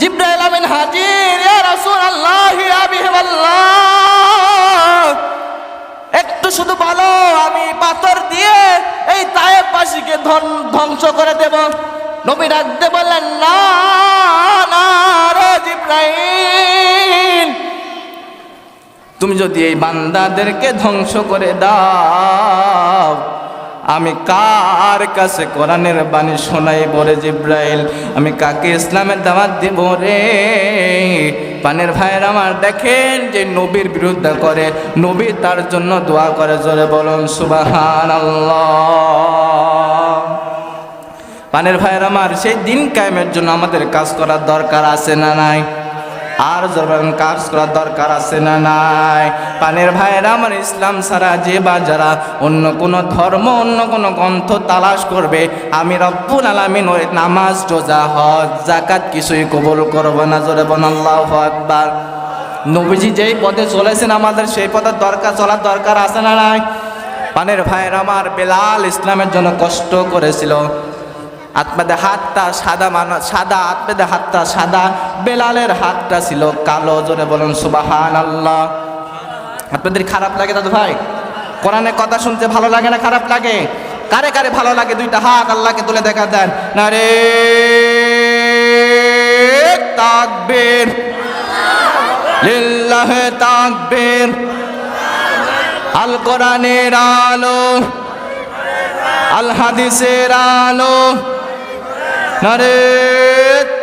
জিবরাইল আমিন হাজির, ইয়া রাসূলুল্লাহ ইয়া হাবিবাল্লাহ, একটু শুধু বলো আমি পাথর দিয়ে এই তায়েফবাসীকে ধ্বংস করে দেব। নবী ডাকতে বললেন, না না রে জিবরাইল, তুমি যদি এই বান্দাদেরকে ধ্বংস করে দাও, আমি কার কাছে কোরআনের বাণী শোনাইব রে জিবরাইল? আমি কাকে ইসলামের দাওয়াত দিব রে? পানের ভাইয়ের আমার, দেখেন যে নবীর বিরুদ্ধে করে, নবী তার জন্য দোয়া করে। জোরে বলুন সুবহানাল্লাহ। পানের ভাইয়ের আমার, সেই দিন কায়েমের জন্য আমাদের কাজ করার দরকার আছে না নাই? আর যখন কাজ করার দরকার আছে না নাই? পানের ভাইয়েরা আমার, ইসলাম ছাড়া যে বা যারা অন্য কোনো ধর্ম, অন্য কোনো গ্রন্থ তালাশ করবে, আমি রব্বুল আলামিন ওই নামাজ, রোজা, হজ, যাকাত কিছুই কবুল করব না। জোরে বলেন আল্লাহু আকবার। নবীজি যেই পথে চলেছেন, আমাদের সেই পথে চলার দরকার আছে না নাই? পানের ভাইয়েরা আমার, বেলাল ইসলামের জন্য কষ্ট করেছিল। আত্মাদের হাতটা সাদা, আত্মাদের হাতটা সাদা, বেলালের হাতটা ছিল কালো। জোরে বলুন সুবহানাল্লাহ। আপনাদের খারাপ লাগে দাদু ভাই? কোরআনের কথা শুনতে ভালো লাগে না খারাপ লাগে? কারে কারে ভালো লাগে? দুইটা হাত আল্লাহকে তুলে দেখা দেন। নারে তাকবীর, লিল্লাহে তাকবীর। আল কোরআনের আলো, আল হাদিসের আলো, নারে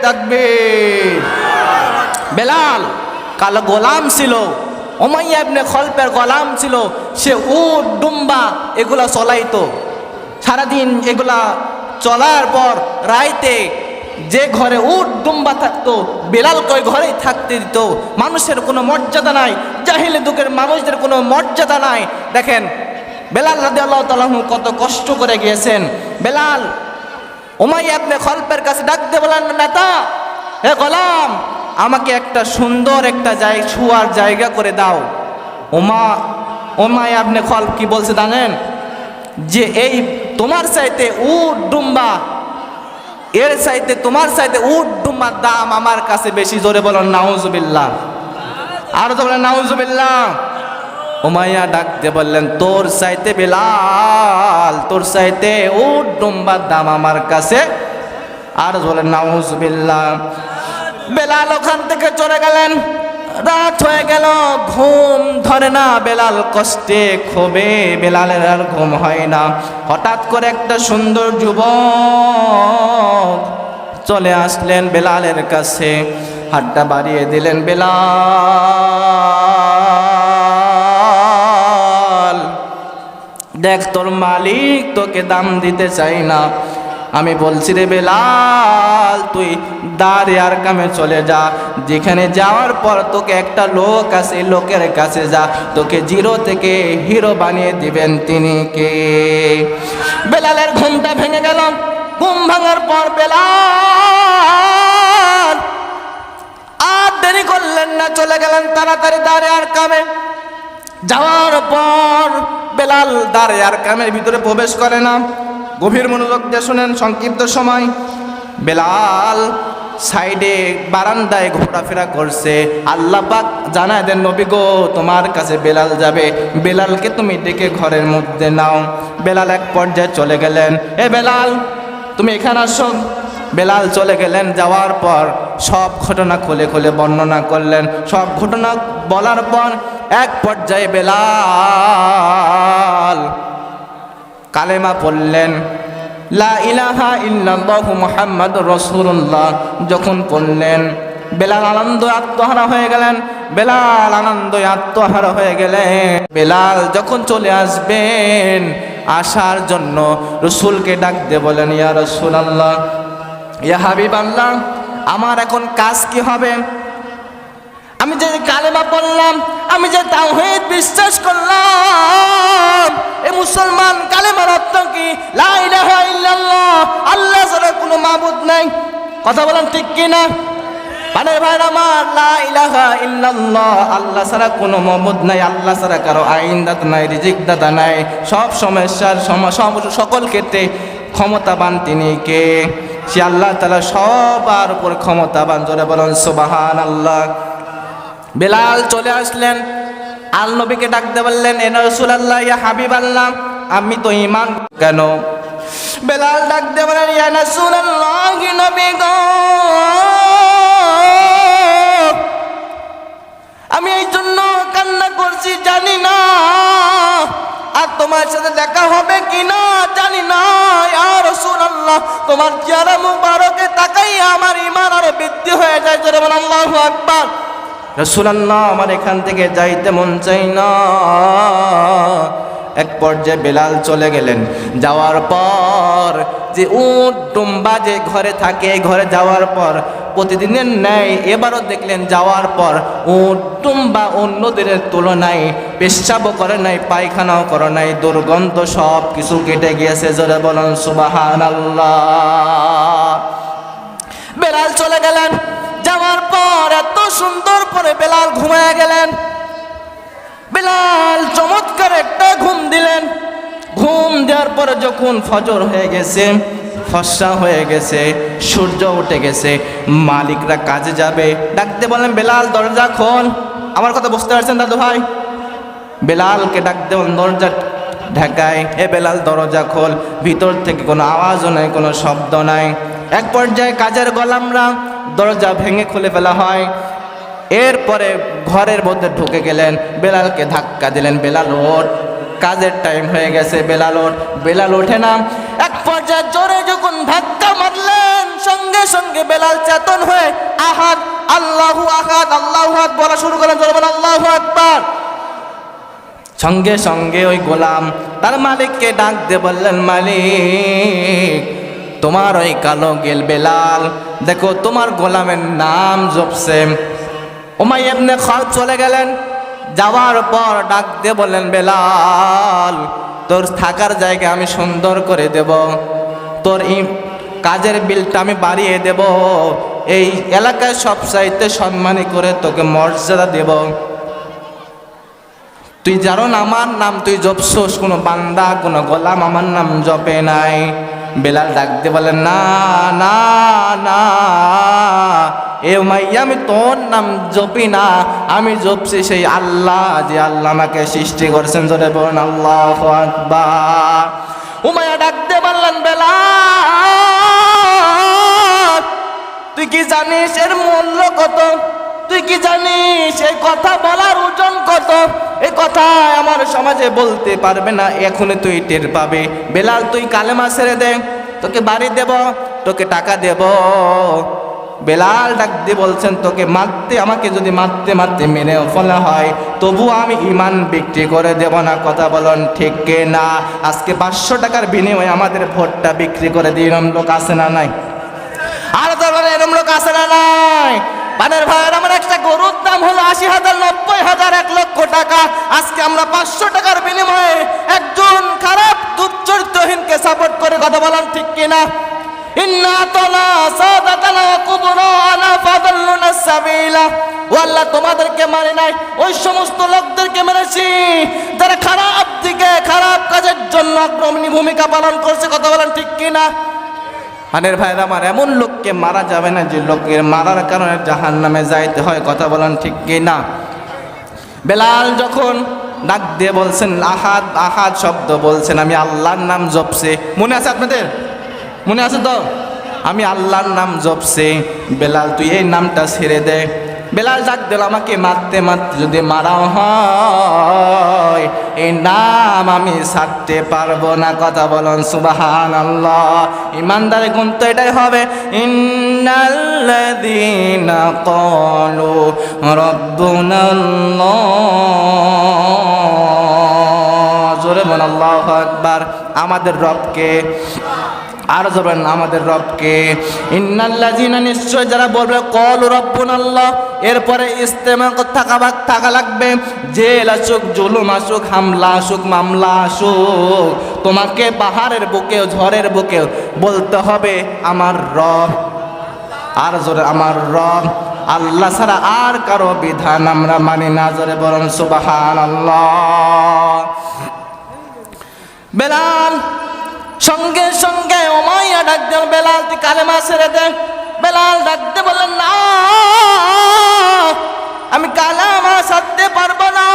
তাকবীর। বেলাল কালো গোলাম ছিল, উমাইয়া ইবনে খলফের গোলাম ছিল। সে উট, দুম্বা এগুলা চলাইতো। সারাদিন এগুলা চলার পর রাইতে যে ঘরে উট দুম্বা থাকতো, বেলালকে ওই ঘরেই থাকতে দিত। মানুষের কোনো মর্যাদা নাই, জাহিলি যুগের মানুষদের কোনো মর্যাদা নাই। দেখেন বেলাল রাদিয়াল্লাহু তাআলা আনহু কত কষ্ট করে গিয়েছেন। বেলাল উমাইয়া ইবনে খলফের কাছে ডাকতে বলেন, নেতা, হে গোলাম, আমাকে একটা সুন্দর একটা শোয়ার জায়গা করে দাও। উমাইয়া ইবনে খলফ কি বলছে জানেন? যে এই তোমার চাইতে উট দুম্বা, এর চাইতে তোমার চাইতে উট দুম্বার দাম আমার কাছে বেশি। জোরে বলেন নাউজুবিল্লাহ। আর তো বলেন নাউজুবিল্লাহ। উমাইয়া ডাকতে বললেন, তোর চাইতে বেলাল, তোর চাইতে উট দুম্বার দাম আমার কাছে। আর বলেন নাউজুবিল্লাহ। বেলাল ওখান থেকে চলে গেলেন। রাত হয়ে গেল, ঘুম ধরে না। বেলাল কষ্টে ক্ষোভে, বেলালের আর ঘুম হয় না। হঠাৎ করে একটা সুন্দর যুবক চলে আসলেন বেলালের কাছে, হাতটা বাড়িয়ে দিলেন। বেলাল, দেখ তোর মালিক তোকে দাম দিতে চাই না। আমি বলছি রে বেলাল, তুই দারে আর কামে চলে যা। যেখানে যাওয়ার পর তোকে একটা লোক আছে, লোকের কাছে যা, তোকে জিরো থেকে হিরো বানিয়ে দিবেন। তিনি কে? বেলালের ঘুমটা ভেঙে গেল। ঘুম ভাঙার পর বেলাল আর দেরি করলেন না, চলে গেলেন তাড়াতাড়ি দারে আর কামে। যাওয়ার পর বেলাল দারে আর কামের ভিতরে প্রবেশ করে না। গভীর মনোযোগ দিয়ে শুনেন, সংক্ষিপ্ত সময়। বেলাল সাইডে বারান্দায় ঘোরাফেরা করছে। আল্লাহ পাক জানায় দেন, নবী গো, তোমার কাছে বেলাল যাবে, বেলালকে তুমি ডেকে ঘরের মধ্যে নাও। বেলাল এক পর্যায়ে চলে গেলেন। এ বেলাল, তুমি এখানে আসো। বেলাল চলে গেলেন। যাওয়ার পর সব ঘটনা খুলে খুলে বর্ণনা করলেন। সব ঘটনা বলার পর এক পর্যায়ে বেলাল কালেমা পড়লেন, লা ইলাহা ইল্লাল্লাহু মুহাম্মাদুর রাসূলুল্লাহ। যখন পড়লেন, বেলাল আনন্দ আত্মহারা হয়ে গেলেন। বেলাল আনন্দ আত্মহারা হয়ে গেলেন। বেলাল যখন চলে আসবেন, আসার জন্য রাসূলকে ডাক দিয়ে বলেন, ইয়া রাসূলুল্লাহ, ইয়া হাবিবাল্লাহ, আমার এখন কাজ কি হবে? আমি যে কালেমা পড়লাম, আমি যে তাওহীদ বিশ্বাস করলাম, এই মুসলমান কালেমার অর্থ কি? লা ইলাহা ইল্লাল্লাহ, আল্লাহ ছাড়া কোনো মাবুদ নাই। কথা বলেন ঠিক কি না? মানে ভাইরা আমার, লা ইলাহা ইল্লাল্লাহ, আল্লাহ ছাড়া কোনো মাবুদ নাই, আল্লাহ ছাড়া কারো আইনদাতা নাই, রিজিকদাতা নাই। সব সমস্যার সকল ক্ষেত্রে ক্ষমতাবান তিনি কে? সে আল্লাহ তাআলা সবার উপর ক্ষমতাবান। জোরে বলেন সুবহানাল্লাহ। বেলাল চলে আসলেন, আল নবীকে ডাকতে বললেন, এ রাসূলুল্লাহ, ইয়া হাবিবাল্লাহ, আমি তো ঈমান কেন? বেলাল ডাক দিয়ে বলেন, ইয়া রাসূলুল্লাহ, নবী গো, আমি এই জন্য কান্না করছি জানি না, আর তোমার সাথে দেখা হবে কিনা জানি না। ইয়া রাসূলুল্লাহ, তোমার চেহারা মুবারকে তাকাইয়া আমার ঈমান আরো বৃদ্ধি হয়ে যায়। জোরে বলেন আল্লাহু আকবার। রাসূলুল্লাহ, আমার এখান থেকে যাইতে মন চাই না। এক পর্যায়ে বেলাল চলে গেলেন। যাওয়ার পর যে উট টুম্বা যে ঘরে থাকে, ঘরে যাওয়ার পর প্রতিদিনের ন্যায় এবারও দেখলেন যাওয়ার পর উট টুম্বা অন্য দিনের তুলনায় পেশাবও করে নাই, পায়খানাও করে নাই, দুর্গন্ধ সব কিছু কেটে গিয়েছে। জোরে বলেন সুবহানাল্লাহ। বেলাল চলে গেলেন। যাওয়ার পর এত সুন্দর করে বেলাল ঘুমায় গেলেন। বেলাল চমৎকার একটা ঘুম দিলেন। ঘুম দেওয়ার পরে যখন ফজর হয়ে গেছে, ফর্সা হয়ে গেছে, সূর্য উঠে গেছে, মালিকরা কাজে যাবে। ডাকতে বলেন, বেলাল দরজা খোল। আমার কথা বুঝতে পারছেন দাদু ভাই? বেলালকে ডাকতে বলেন, দরজা ঢাকায়, এ বেলাল দরজা খোল। ভিতর থেকে কোনো আওয়াজও নাই, কোনো শব্দ নাই। এক পর্যায়ে কাজের গোলামরা দরজা ভেঙে খুলে ফেলা হয়। এরপরে ঘরের মধ্যে ঢুকে গেলেন, বেলালকে ধাক্কা দিলেন, বেলাল ওঠ, কাজের টাইম হয়ে গেছে, বেলাল ওঠ। বেলাল ওঠে না। এক পর্যায়ে জোরে যখন ধাক্কা মারলেন, সঙ্গে সঙ্গে বেলাল চেতন হয়ে আহাদ, আল্লাহু আহাদ, আল্লাহু আহাদ বলা শুরু করলেন। জোরে বলেন আল্লাহু আকবার। সঙ্গে সঙ্গে ওই গোলাম তার মালিককে ডাক দিয়ে বললেন, মালিক, তোমার ওই কালো গেল বেলাল, দেখো তোমার গোলামের নাম জপছে। উমাইয়া ইবনে খালদ চলে গেলেন। যাওয়ার পর ডাক দিয়ে বললেন, বেলাল, তোর থাকার জায়গা আমি সুন্দর করে দেব, তোর কাজের বিলটা আমি বাড়িয়ে দেব, এই এলাকায় সবচাইতে সম্মানী করে তোকে মর্যাদা দেব। তুই জানো না আমার নাম তুই জপছোস, কোনো বান্দা কোনো গোলাম আমার নাম জপে নাই। বেলাল ডাক দিয়ে বলেন, না না না, এ উমাইয়া, আমি তোর নাম জপি না, আমি জপছি সেই আল্লাহ, যে আল্লাহ আমাকে সৃষ্টি করছেন। জোরে বলেন আল্লাহু আকবার। উমাইয়া ডাক দিয়ে বললেন, বেলাল, তুই কি জানিস এর মূল্য কত? তুই কি জানিস এই কথা বলার ওজন কত? এই কথা আমার সমাজে বলতে পারবে না, এখনই তুই টের পাবে। বেলাল, তুই কালেমা ছেড়ে দে, তোকে বাড়ি দেব, তোকে টাকা দেব। বেলাল ডাক দিয়ে বলছেন, তোকে মারতে, আমাকে যদি মারতে মারতে মেরেও ফেলা হয় তবু আমি ঈমান বিক্রি করে দেব না। কথা বলুন ঠিক না? আজকে 500 টাকার বিনিময়ে আমাদের ভোটটা বিক্রি করে দিয়ে এরম লোক আছে না নাই? আর তারপরে এরম লোক আছে না নাই? বানের ভাইয়ের, আমার একটা গরুর দাম হলো 80,000, 90,000, 1 লক্ষ টাকা। আজকে আমরা 500 টাকার বিনিময়ে একজন খারাপ দুশ্চরিত্রহীনকে সাপোর্ট করে। কথা বলেন ঠিক কিনা? ইন্না তালা সাদাতানা ওয়া কুবরানা ফাদাল্লুনা সাবিলা। ও আল্লাহ, তোমাদেরকে মারি নাই, ওই সমস্ত লোকদেরকে মেরেছি যারা খারাপ দিকে, খারাপ কাজের জন্য অগ্রণী ভূমিকা পালন করছে। কথা বলেন ঠিক কিনা? আনের ভাইরা আমার, এমন লোককে মারা যাবে না যে লোকের মারার কারণে জাহান্নামে যাইতে হয়। কথা বলেন ঠিক কি না? বেলাল যখন ডাক দিয়ে বলছেন, আহাদ আহাদ শব্দ বলছেন, আমি আল্লাহর নাম জপছে। মনে আছে আপনাদের? মনে আছে তো? আমি আল্লাহর নাম জপছে। বেলাল, তুই এই নামটা ছেড়ে দে। বেলাল ডাক দিল, আমাকে মারতে মারতে যদি মারাও হয় এই নাম আমি ছাড়তে পারবো না। কথা বলুন সুবহানাল্লাহ। ইমানদারের গুণ তো এটাই হবে, ইন্নাল্লাযীনা ক্বালু রাব্বুনাল্লাহ। জোরে বলুন আল্লাহু আকবার। আমাদের রবকে, আর যাবেন আমাদের রবকে। ইন্নাল্লাযীনা, নিশ্চয় যারা বলবে ক্বালু রাব্বুনাল্লাহ, এরপরে ইস্তেমা থাকা লাগবে। জেল আসুক, জুলুম আসুক, হামলা আসুক, মামলা আসুক, তোমাকে পাহাড়ের বুকেও ঝড়ের বুকেও বলতে হবে আমার রব। আর জোরে আমার রব, আল্লাহ ছাড়া আর কারো বিধান আমরা মানি না। জোরে বলুন সুবহানাল্লাহ। বেলাল সঙ্গে সঙ্গে উমাইয়া ডাক দেন, বেলাল তুই কালেমা ছেড়ে দে। বেলাল ডাকতে বললেন, না, আমি কালেমা ছাড়তে পারবো না,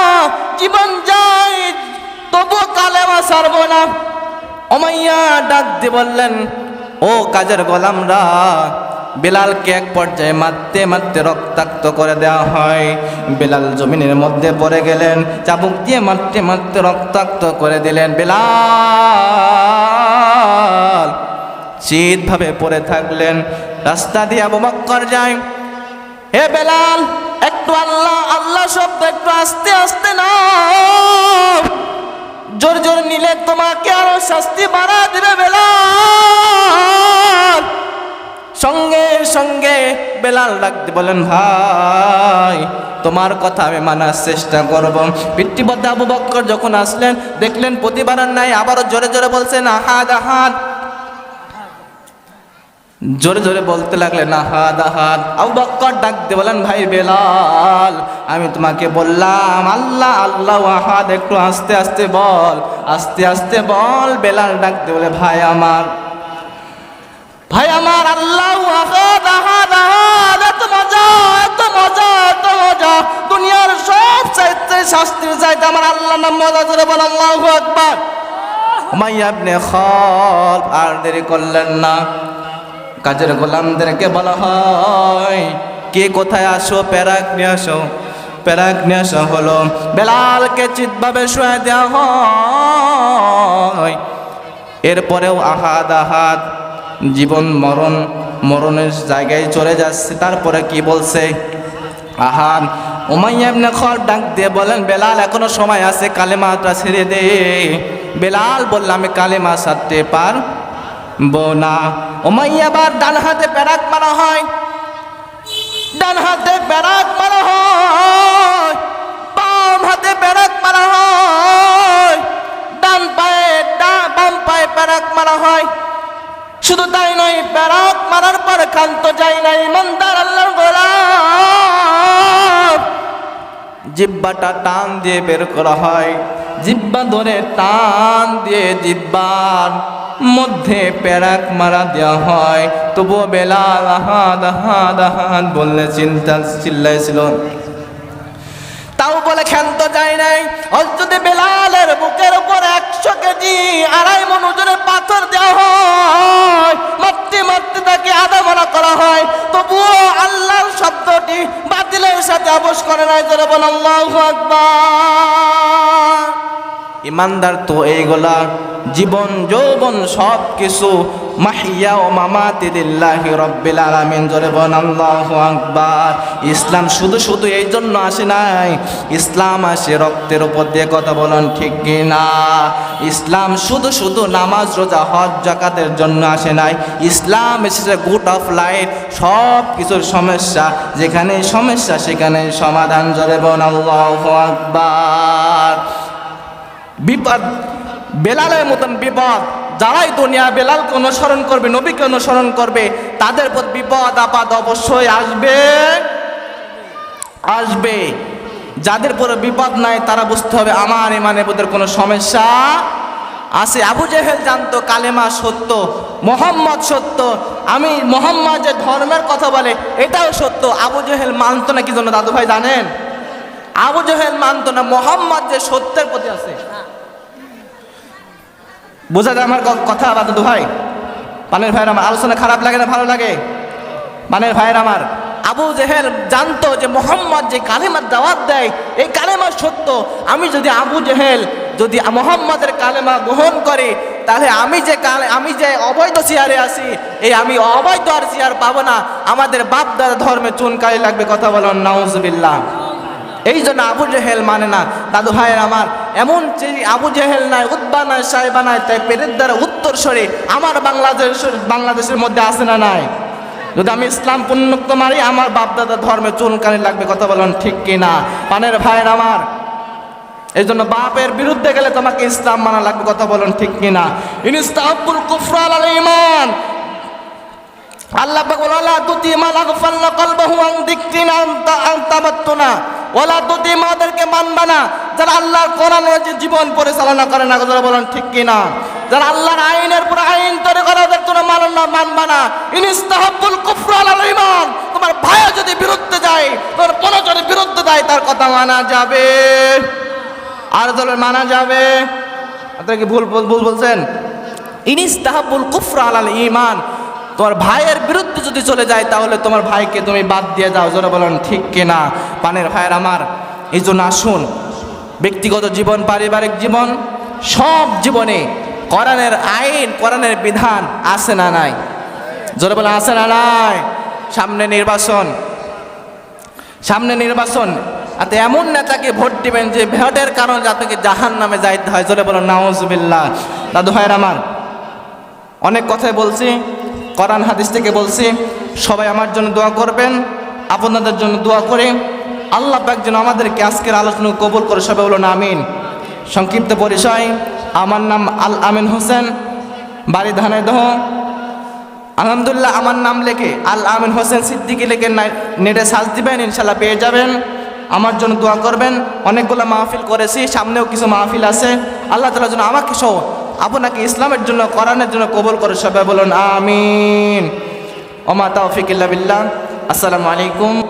জীবন যাই তবু কালেমা ছাড়বো না। উমাইয়া ডাক দিয়ে বললেন, ও কাজের গোলামরা, বেলালকে এক পর্যায়ে মারতে মারতে রক্তাক্ত করে দেওয়া হয়। বেলাল জমিনের মধ্যে পড়ে গেলেন, চাবুক দিয়ে মারতে মারতে রক্তাক্ত করে দিলেন। বেলাল চিৎভাবে পড়ে থাকলেন। রাস্তা দিয়ে আবু বকর যায়, হে বেলাল, একটু আল্লাহ আল্লাহ শব্দ একটু আস্তে আস্তে নাও, জোর জোর নিলে তোমাকে আরো শাস্তি বাড়া দিবে বেলাল। সঙ্গে সঙ্গে বেলাল ডাকতে বলেন, ভাই তোমার কথা আমি মানার চেষ্টা করব। পিতৃবদ্ধ আবু বকর যখন আসলেন, দেখলেন প্রতিবারের নাই, আবারও জোরে জোরে বলছেন আহাদ আহাদ, জোরে জোরে বলতে লাগলেন আহাদ আহাদ। আবু বকর ডাকতে বলেন, ভাই বেলাল, আমি তোমাকে বললাম আল্লাহ আল্লাহ আহাদ, একটু আস্তে আস্তে বল, আস্তে আস্তে বল। বেলাল ডাকতে বলে, ভাই আমার, ভাই আমার, আল্লাহ আহাদ আহাদ আহাদ, এত মজা এত মজা এত মজা, দুনিয়ার সব চাইতে শাস্তির চাইতে আমার আল্লাহর নাম মজা, জোরে বল আল্লাহু আকবার। উমাইয়া ইবনে খালদ আর দেরি করলেন না, কাজের গোলামদেরকে বলা হয়, কে কোথায় আসো, প্যারাক নিয়ে আসো। প্যারাক নিয়ে আসা হলো, বেলালকে চিৎভাবে শুয়ে দেওয়া হয়। এরপরেও আহাদ আহাদ, জীবন মরণ মরণের জায়গায় চলে যাচ্ছে। তারপরে কি বলছে আহাদ? উমাইয়া ইবনে খালদ ডাক দিয়ে বলেন, বেলাল এখনো সময় আছে, কালেমাটা ছেড়ে দে। বেলাল বলল, আমি কালেমা ছাড়তে পারবো না। উমাইয়া বার ডান হাতে প্যারাক মারা হয়, ডান হাতে প্যারাক মারা হয়, বাম হাতে প্যারাক মারা হয়, ডান পায়ে বাম পায়ে প্যারাক মারা হয়। শুধু তাই নয়, প্যারাক মারার পর ক্ষান্ত যায় না ইমানদার আল্লাহর গোলাম, জিহ্বাটা টান দিয়ে বের করা হয়। জিহ্বা ধরে টান দিয়ে জিহ্বার মধ্যে প্যারাক মারা দেওয়া হয়। তবুও বেলাল আহাদ আহাদ আহাদ বললে চিল্লাইছিল, তাও বলে ক্ষান্ত যায় নাই। যদি বেলালের বুকের উপর 100 কেজি 2.5 মণ ওজনের পাথর দেওয়া হয়, মারতে মারতে তাকে আধামরা করা হয়, তবুও আল্লাহর শব্দটি বাতিলের সাথে আপোষ করে নাই। জোরে বল আল্লাহু আকবার। ইমানদার তো এইগুলা, জীবন যৌবন সব কিছু মাহিয়া ও মামাতি লিল্লাহি রাব্বিল আলামিন। জোরে বল আল্লাহু আকবার। ইসলাম শুধু শুধু এই জন্য আসে নাই, ইসলাম আসে রক্তের উপর দিয়ে, কথা বলেন ঠিক কি না? ইসলাম শুধু শুধু নামাজ রোজা হজ যাকাতের জন্য আসে নাই, ইসলাম এসেছে গুড অফ লাইফ, সব কিছুর সমস্যা যেখানে সমস্যা সেখানে সমাধান। জোরে বল আল্লাহু আকবার। বিপদ, বেলালের মতন বিপদ, যারাই দুনিয়া বেলালকে অনুসরণ করবে, নবীকে অনুসরণ করবে, তাদের প্রতি বিপদ আপদ অবশ্যই আসবে আসবে। যাদের পরে বিপদ নাই তারা বুঝতে হবে আমার ইমানের প্রতি কোনো সমস্যা আছে। আবু জেহেল জানতো কালেমা সত্য, মোহাম্মদ সত্য, আমি মোহাম্মদ যে ধর্মের কথা বলে এটাও সত্য। আবু জেহেল মানতো না, কি জন্য দাদু ভাই জানেন? আবু জেহেল মানতো না মোহাম্মদ যে সত্যের প্রতি আছে। বোঝা যায় আমার কথা দাদু ভাই? পানের ভাইয়ের আমার আলোচনা খারাপ লাগে না ভালো লাগে? পানের ভাইয়ের আমার, আবু জেহেল জানতো যে মোহাম্মদ যে কালেমার দাওয়াত দেয় এই কালেমা সত্য। আমি যদি আবু জেহেল যদি মোহাম্মদের কালেমা গ্রহণ করি, তাহলে আমি যে অবৈধ চেয়ারে আছি, এই আমি অবৈধ আর চেয়ার পাবো না, আমাদের বাপ দাদা ধর্মে চুনকালি লাগবে। কথা বলেন নাউজুবিল্লাহ। এই জন্য আবু জেহেল মানে না। দাদু ভাইয়ের আমার, এমন যে আবু জেহেল নাই, উতবা নাই, সাইবা নাই, তাই পেটের দ্বারা উত্তর সরে আমার বাংলাদেশের মধ্যে আসে না নাই? যদি আমি ইসলাম পুণ্যক্ত মারি, আমার বাপদাদা ধর্মে চুনকানি লাগবে। কথা বলেন ঠিক কিনা? পানের ভাইয়ের আমার, এই জন্য বাপের বিরুদ্ধে গেলে তোমাকে ইসলাম মানা লাগবে। কথা বলেন ঠিক কিনা? ইনস্তাহাব্বুল কুফরা আলাল ঈমান। আল্লাহ পাক বলেন, লা তুতি মান আগফালনা কলবাহু আন যিকরিনা আনতাবাত্তুনা, ওয়ালা তুতি মাদেরকে মানবা না যারা আল্লাহর কোরআন অনুযায়ী জীবন পরিচালনা করে না। কথা বলেন ঠিক কিনা? যারা আল্লাহর আইনের পুরো আইন তৈরি করে ওদের তোমরা মানবা না। ইনস্তাহাব্বুল কুফরা আলাল ঈমান। তোমার ভাই যদি বিরুদ্ধে যায়, তোমার কোনো যদি বিরুদ্ধে যায়, তার কথা মানা যাবে, আর দলের মানা যাবে। আপনারা কি ভুল বলছেন? ইনিস্তাহাবুল কুফরা আলাল ঈমান, তোমার ভাইয়ের বিরুদ্ধে যদি চলে যায় তাহলে তোমার ভাইকে তুমি বাদ দিয়ে দাও। জোরে বলেন ঠিক কিনা? পানের ভাইয়ের আমার, এই জন্য আসুন ব্যক্তিগত জীবন, পারিবারিক জীবন, সব জীবনে কোরআনের আইন, কোরআনের বিধান আছে না নাই? জোরে বলেন আছে না নাই? সামনে নির্বাচন, সামনে নির্বাচন, আর এমন নেতাকে ভোট দিবেন যে ভোটের কারণে আপনাকে জাহান্নামে যাইতে হয়। জোরে বলেন নাউজুবিল্লাহ। দাদু ভাইয়ের আমার, অনেক কথাই বলছি, কোরআন হাদিস থেকে বলছি, সবাই আমার জন্য দোয়া করবেন, আপনাদের জন্য দোয়া করে আল্লাহ পাক যেন আমাদেরকে আজকের আলোচনা কবুল করে। সবাই বলুন আমিন। সংক্ষিপ্ত পরিচয়, আমার নাম আল আমিন হোসেন, বাড়ি ধানাইদহ। আলহামদুলিল্লাহ, আমার নাম লেখে আল আমিন হোসেন সিদ্দিকী লেখে নেটে সার্চ দিবেন, ইনশাল্লাহ পেয়ে যাবেন। আমার জন্য দোয়া করবেন। অনেকগুলো মাহফিল করেছি, সামনেও কিছু মাহফিল আছে। আল্লাহ তাআলা যেন আমাকে সহ আপনাকে ইসলামের জন্য, কোরআনের জন্য কবুল করে। সবাই বলুন আমিন। ওমা তাওফিক ইল্লা বিল্লাহ। আসসালামু আলাইকুম।